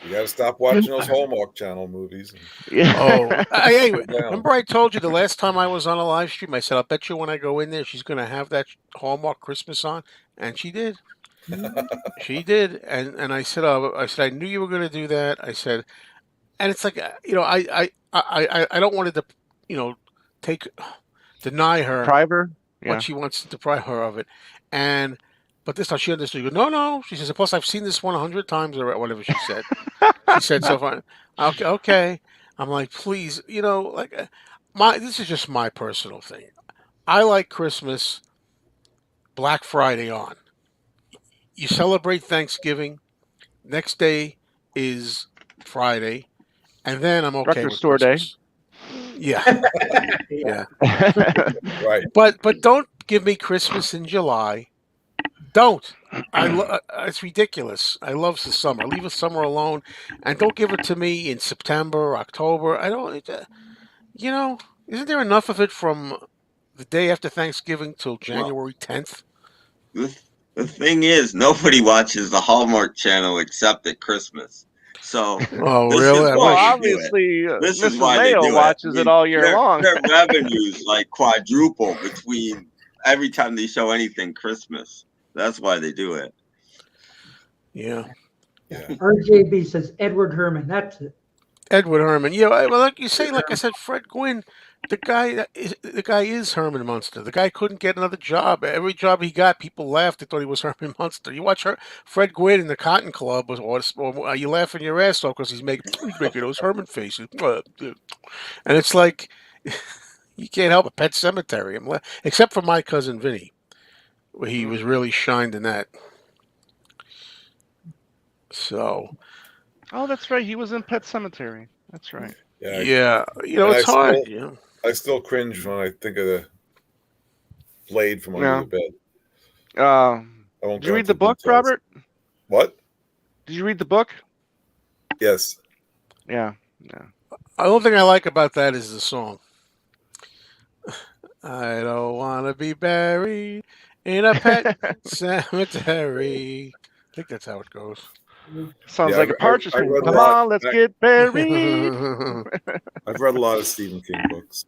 You got to stop watching those Hallmark Channel movies. Yeah. Oh, anyway, Down. remember I told you the last time I was on a live stream, I said, I'll bet you when I go in there, she's going to have that Hallmark Christmas on. And she did. She did. And I said, I knew you were going to do that. I said, and it's like, I don't want it to, take, deny her Deprive her? what Yeah. she wants to deprive her of it. And but this time she understood. She goes, no, no. She says, plus I've seen this one 100 times or whatever she said. She said so far. Okay, okay. I'm like, please, like my. This is just my personal thing. I like Christmas, Black Friday on. You celebrate Thanksgiving. Next day is Friday, and then I'm okay Record with store day. Christmas. Yeah, yeah. Right. But don't give me Christmas in July. Don't. It's ridiculous. I love the summer. Leave the summer alone, and don't give it to me in September or October. I don't. You know, isn't there enough of it from the day after Thanksgiving till Well, January 10th? the thing is, nobody watches the Hallmark Channel except at Christmas. So Oh, this really? is I Well, why wish. they do it. obviously, This is Mrs. why they Mayo do it. watches it all year long. Their revenues like quadruple between every time they show anything Christmas. That's why they do it. Yeah. Yeah. RJB says Edward Herman. That's it. Edward Herman. Yeah, well, like you say, like I said, Fred Gwynn, the guy is Herman Munster. The guy couldn't get another job. Every job he got, people laughed. They thought he was Herman Munster. You watch Fred Gwynn in the Cotton Club, or you laughing your ass off because he's making those Herman faces, and it's like you can't help it. Pet Cemetery, except for My Cousin Vinny, where he was really shined in that. So. Oh, that's right. He was in Pet Cemetery. That's right. Yeah. Yeah, and it's hard. Yeah. I still cringe when I think of the blade from under Yeah. the bed. Uh, I won't did you go read into the book, details. Robert? What? Did you read the book? Yes. Yeah. Yeah. The only thing I like about that is the song. I don't want to be buried in a pet cemetery. I think that's how it goes. Sounds Yeah, like a Partridge I Family. read a Come lot. on, let's get buried. I've read a lot of Stephen King books.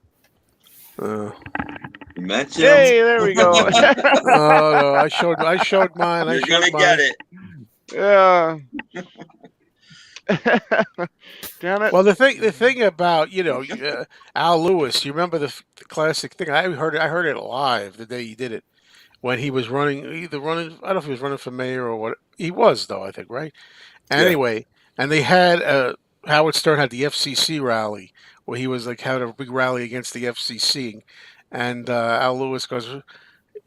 You mention Hey, there we go. Oh no, I showed mine. You're I showed gonna mine. get it. Yeah. Damn it. Well, the thing about Al Lewis, you remember the classic thing? I heard it live the day he did it when he was running. I don't know if he was running for mayor or what. He was though, I think, right? Yeah. Anyway, and they had Howard Stern had the FCC rally where he was like had a big rally against the FCC, and Al Lewis goes.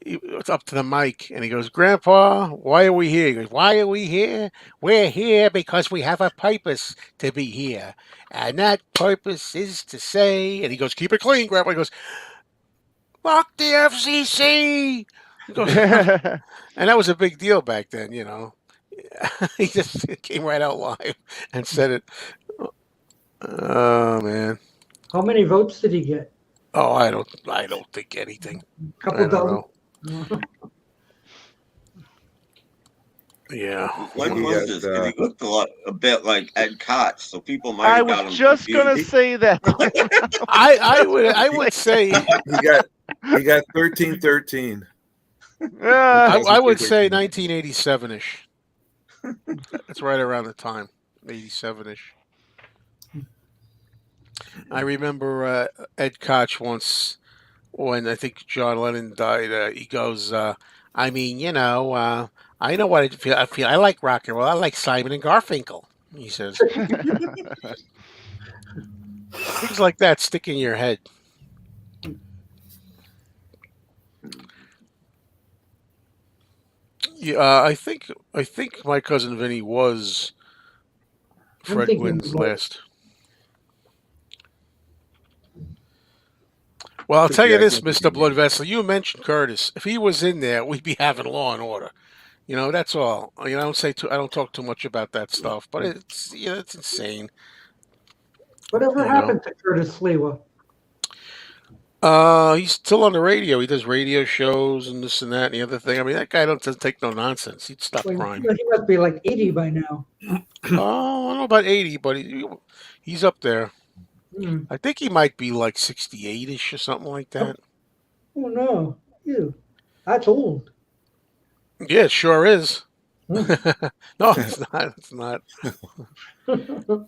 It's up to the mic, and he goes, "Grandpa, why are we here?" He goes, "Why are we here? We're here because we have a purpose to be here, and that purpose is to say." And he goes, "Keep it clean, Grandpa." He goes, "Fuck the FCC." He goes, and that was a big deal back then, He just came right out live and said it. Oh man. How many votes did he get? Oh, I don't think anything. Couple I don't dozen. know. Yeah. When He was had, this? 'Cause he looked a bit like Ed Koch, so people might I have got him was just gonna confused. say that. I would say He got 1313. I would say 1987-ish. That's right around the time, 87-ish. I remember Ed Koch once, when I think John Lennon died. He goes, I know what I feel. I like rock and roll. I like Simon and Garfunkel. He says things like that stick in your head. Yeah, I think My Cousin Vinny was I'm Fred thinking Gwynn's more- last. Well, I'll tell you this, Mr. Blood Vessel. You mentioned Curtis. If he was in there, we'd be having Law and Order. That's all. I don't talk too much about that stuff, but it's it's insane. Whatever You happened to Curtis Sliwa? He's still on the radio. He does radio shows and this and that and the other thing. I mean, that guy doesn't take no nonsense. He'd stop Well, crime. he must be like 80 by now. Oh, I don't know about 80, but he's up there. Hmm. I think he might be like 68-ish or something like that. Oh no, ew, that's old. Yeah, it sure is. Hmm. No, it's not. It's not.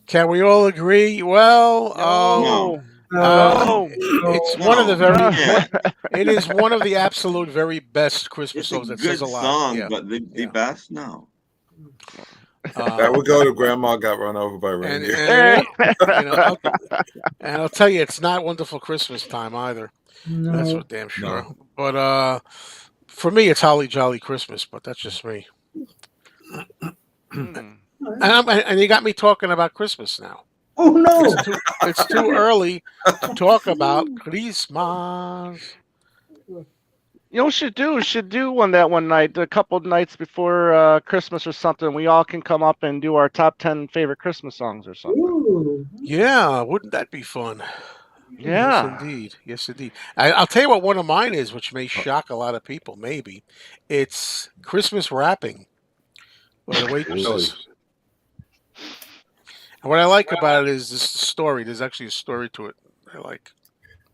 Can we all agree? Well, No. No. It's No, one of the you very can't. it is one of the absolute very best Christmas It's a songs that says good a lot. song, Yeah, but the yeah. best, no. That Um, would go to Grandma got run over by and reindeer. and you know, I'll tell you, it's not Wonderful Christmas Time either. That's for No. damn sure. No. But for me, it's Holly Jolly Christmas. But that's just me. Hmm. And you got me talking about Christmas now. Oh no. It's too early to talk about Christmas. You know what we should do one night, a couple of nights before Christmas or something. We all can come up and do our top 10 favorite Christmas songs or something. Ooh. Yeah, wouldn't that be fun? Yes, Yeah. indeed. Yes, indeed. I'll tell you what one of mine is, which may shock a lot of people. Maybe it's Christmas wrapping by the Really? waitresses. And what I like about it is this story. There's actually a story to it. I like.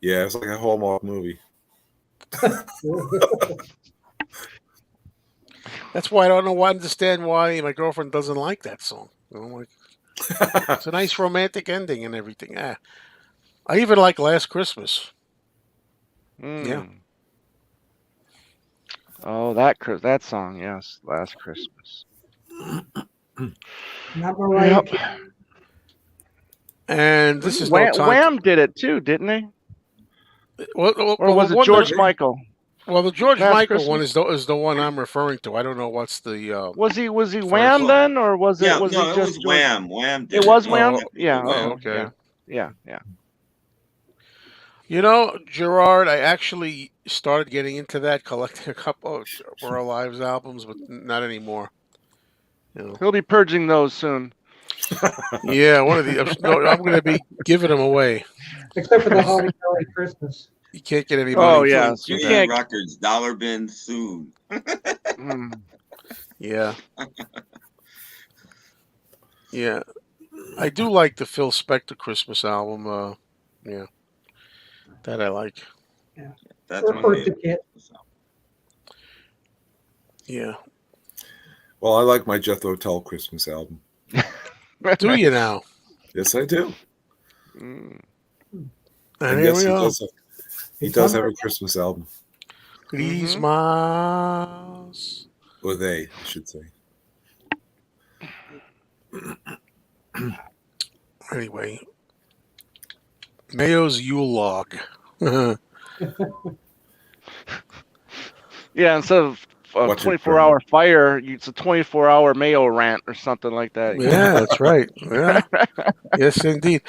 Yeah, it's like a Hallmark movie. That's why I don't know why. Understand why my girlfriend doesn't like that song. You know, like it's a nice romantic ending and everything. Ah, I even like Last Christmas. Yeah. Mm. Oh, that song, yes, Last Christmas. Not Mariah Yep. Carey. And this is no time. Wham did it too, didn't they? Or was the it one George that- Michael? Well, the George Last Michael one Christmas? is the one I'm referring to. I don't know what's the. Was he First Wham one. then, or was Yeah, it was no, he it just was George? Wham. Wham did It was it. Wham. Oh, Yeah. oh, Okay. okay. Yeah. You know, Gerard, I actually started getting into that, collecting a couple of We're Alive's albums, but not anymore. You know. He'll be purging those soon. Yeah, one of the. No, I'm going to be giving them away. Except for the Holly Jolly Christmas. You can't get any Oh, money. yeah. So you Clean can't. Records, dollar bin soon. Mm. Yeah, yeah. I do like the Phil Spector Christmas album. Yeah, that I like. That's my Or favorite. Kit. Yeah. Well, I like my Jethro Tull Christmas album. Do you now? Yes, I do. Mm. And And here yes, we he are. does. He does have a Christmas album. Christmas. Or they, I should say. Anyway, Mayo's Yule log. Yeah, instead of a Watch it 24-hour fire, it's a 24-hour Mayo rant or something like that. Yeah, that's right. Yeah. Yes, indeed.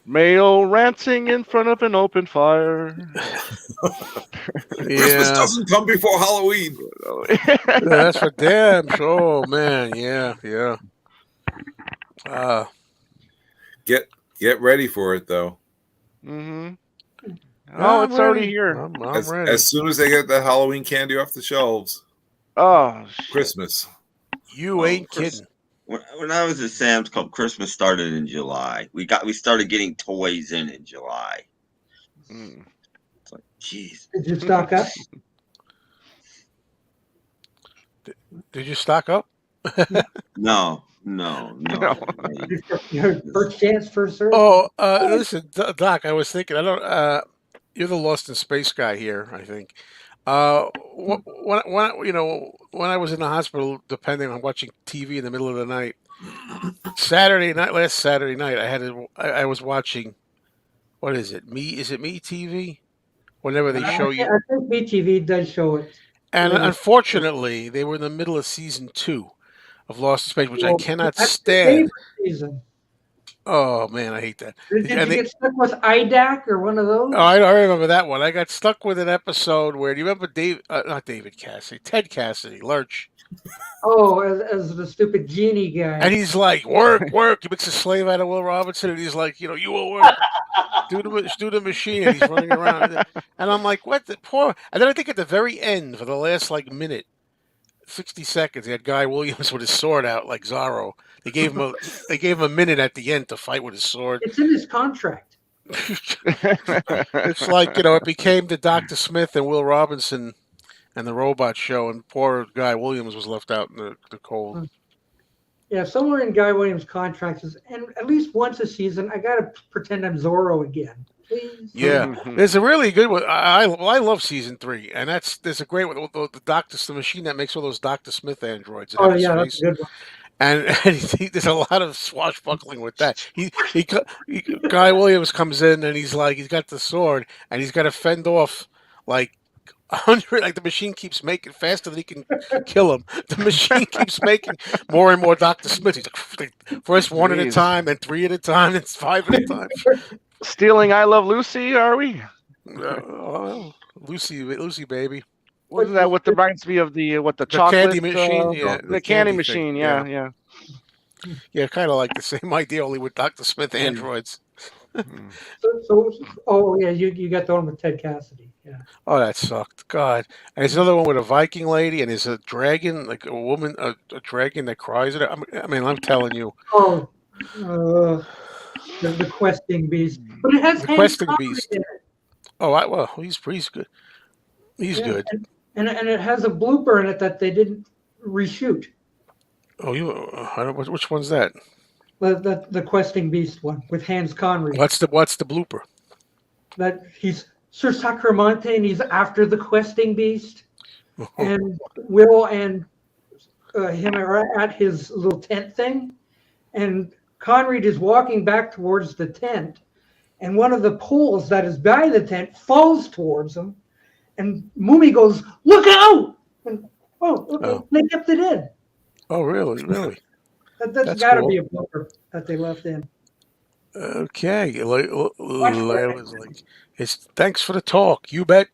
Mayo ranting in front of an open fire. Christmas Yeah, doesn't come before Halloween. that's for damn sure. Oh, man, yeah, yeah. Get ready for it though. Mm-hmm. I'm Oh, it's already ready. here. I'm As, ready. as soon as they get the Halloween candy off the shelves, Oh, shit. Christmas. You Oh, ain't Chris- kidding. When I was at Sam's Club, Christmas started in July. We started getting toys in July. Mm. It's like, jeez. Did you stock up? Did you stock up? No. Your first chance, first serve. Oh, listen, Doc. I was thinking. I don't. You're the Lost in Space guy here. I think. When I was in the hospital, depending on watching TV in the middle of the night, last Saturday night, I was watching. What is it? Is it Me TV? Whenever they show you. I think BTV does show it. And Yeah. unfortunately, they were in the middle of season 2 of Lost in Space, which I Well, cannot that's the stand. favorite season. Oh man, I hate that. Did And you get stuck with IDAC or one of those? Oh, I remember that one. I got stuck with an episode where, do you remember not David Cassidy, Ted Cassidy, Lurch, Oh, as the stupid genie guy. and he's like, work. He makes a slave out of Will Robinson, and he's like, you will work. Do the machine, and he's running around, and I'm like, what the poor. And then I think at the very end, for the last minute, 60 seconds, they had Guy Williams with his sword out like Zorro. They gave him a minute at the end to fight with his sword. It's in his contract. It's like, it became the Dr. Smith and Will Robinson and the Robot Show, and poor Guy Williams was left out in the cold. Yeah, somewhere in Guy Williams' contract is, and at least once a season, I gotta pretend I'm Zorro again, please. Yeah, there's a really good one. I love season 3, and there's a great one. The machine that makes all those Doctor Smith androids that Oh have his yeah, that's a face, good one. and there's a lot of swashbuckling with that. Guy Williams comes in and he's got the sword and he's got to fend off like 100. Like the machine keeps making faster than he can kill him. The machine keeps making more and more Doctor Smith. He's like first one at a Jeez. time, then 3 at a time, then 5 at a time. Stealing I Love Lucy, are we? Lucy, baby. What is that? What reminds me of the The chocolate? candy machine, yeah, The candy thing, machine. Yeah. yeah, kind of like the same idea, only with Doctor Smith Yeah. androids. Mm. Oh yeah, you got the one with Ted Cassidy. Yeah. Oh, that sucked. God. And there's another one with a Viking lady, and there's a dragon, like a woman, a dragon that cries at her. I mean, I'm telling you, Oh, the questing beast, but it has the Hank questing Connery beast. in it. Oh, well, he's good. He's Yeah, good. and it has a blooper in it that they didn't reshoot. Oh, I don't. Which one's that? The questing beast one with Hans Connery. What's the blooper? That he's Sir Sacramonte and he's after the questing beast, and Will and him are at his little tent thing, and Connery is walking back towards the tent, and one of the poles that is by the tent falls towards him, and Moomy goes, "Look out!" And, okay, Oh. they kept it in. Oh, really? Really? That's got to be a blooper that they left in. Okay. Thanks for the talk. You bet.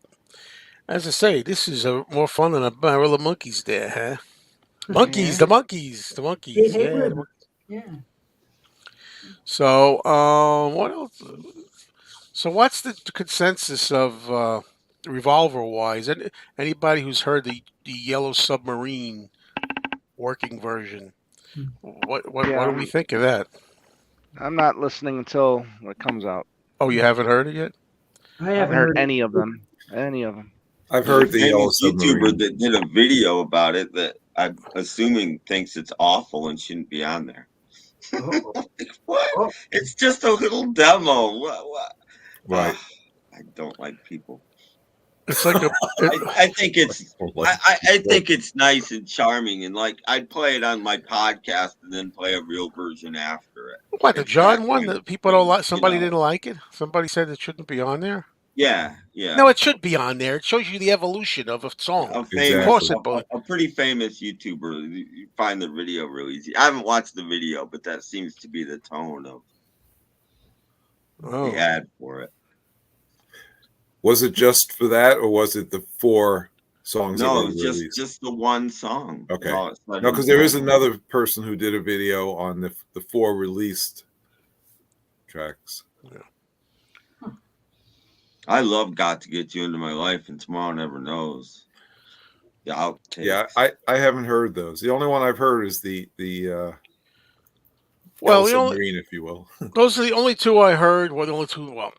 As I say, this is more fun than a barrel of monkeys there, huh? Monkeys, the monkeys. Hey, Yeah. yeah. So, what else? So, what's the consensus of Revolver wise? Anybody who's heard the Yellow Submarine working version? What Yeah, do we think of that? I'm not listening until it comes out. Oh, you haven't heard it yet? I I haven't haven't heard heard any of them. Any of them. I've heard the Yellow famous YouTuber Submarine. that did a video about it that I'm assuming thinks it's awful and shouldn't be on there. What? Oh. It's just a little demo. What? Right. I don't like people. It's like I think it's I think it's nice and charming, and like I'd play it on my podcast and then play a real version after it. what the It's John not one good, that people don't like. you Somebody know. didn't like it. Somebody said it shouldn't be on there. Yeah. No, it should be on there. It shows you the evolution of a song. A Exactly. Of course it will. a pretty famous YouTuber. You find the video really easy. I haven't watched the video, but that seems to be the tone of Oh. the ad for it. Was it just for that, or was it the 4 songs? No, that it's were released? just the one song. Okay. All it's No, because there is another person who did a video on the 4 released tracks. I love "Got to Get You Into My Life" and "Tomorrow Never Knows." The outtakes. Yeah, I haven't heard those. The only one I've heard is the Yellow Submarine, if you will. Those are the only 2 I heard. Well, the only 2. Well,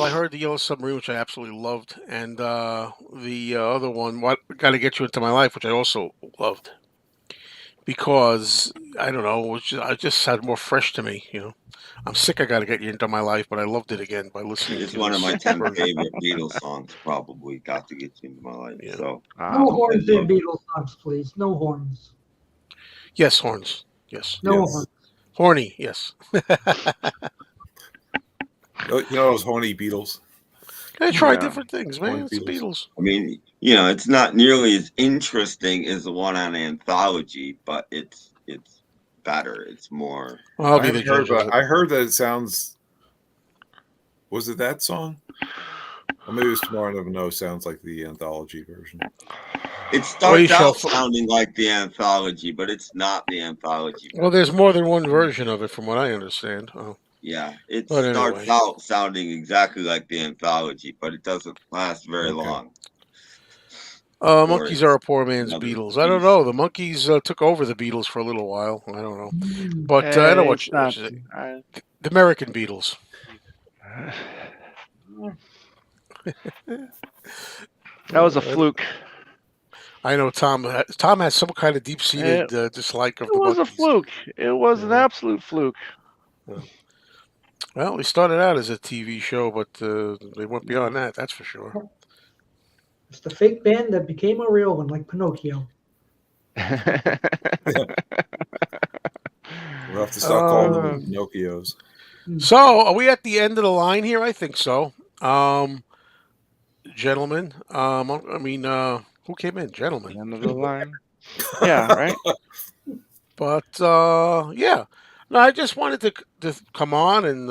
I heard the Yellow Submarine, which I absolutely loved, and the other one, "What Got to Get You Into My Life," which I also loved, because I don't know, it just sounded more fresh to me. I'm sick. I got to get you into my life, but I loved it again by listening. It's to one of my this 10 version. favorite Beatles songs. Probably "Got to Get You Into My Life." Yeah. So no horns in Beatles songs, please. No horns. Yes, horns. Yes, No Yes. horns. horny. Yes. You know those horny Beatles? I try Yeah. different things, man. Horny It's the Beatles. Beatles. I mean, it's not nearly as interesting as the one on Anthology, but it's better. It's more. Well, I'll I be the haven't heard, judge. of but it. I heard that it sounds. Was it that song? Or maybe it's Tomorrow Never Know. Sounds like the Anthology version. It you starts shall out sounding like the Anthology, but it's not the Anthology. Well, there's more than one version of it, from what I understand. Oh. Yeah, it But starts anyway. out sounding exactly like the Anthology, but it doesn't last very Okay. long. Monkeys are a poor man's another Beatles. I don't piece. know. The Monkeys took over the Beatles for a little while. I don't know, but I know what the American Beatles. That was a fluke. I know Tom has some kind of deep-seated dislike of It the was a monkeys. fluke. It was an Yeah. absolute fluke. Well, we started out as a TV show, but they went beyond that. That's for sure. It's the fake band that became a real one, like Pinocchio. We'll have to start calling Uh, them Pinocchios. So, are we at the end of the line here? I think so. Gentlemen. I mean, who came in? Gentlemen. End of the line. Yeah, right. But yeah. No, I just wanted to come on and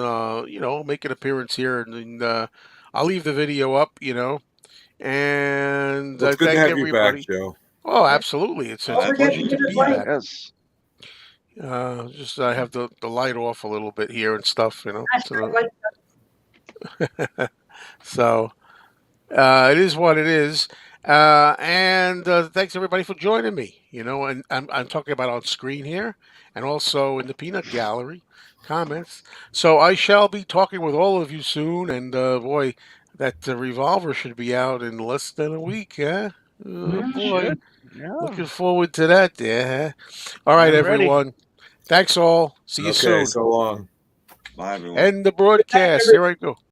make an appearance here, and I'll leave the video up, and Well, it's good to thank have you back, everybody. Joe. Oh, absolutely! It's Don't a forget pleasure to to hit us be like. back. Yes. Just I have the light off a little bit here and stuff, Hashtag like So it is what it is. And thanks everybody for joining me. And I'm talking about on screen here and also in the peanut gallery comments. So I shall be talking with all of you soon. And boy, that Revolver should be out in less than a week. Yeah. Oh, boy. Should. Yeah. Looking forward to that. Yeah. All right, I'm ready. everyone. Thanks all. See you Okay, soon. so long. Bye, everyone. End the broadcast. Here I go.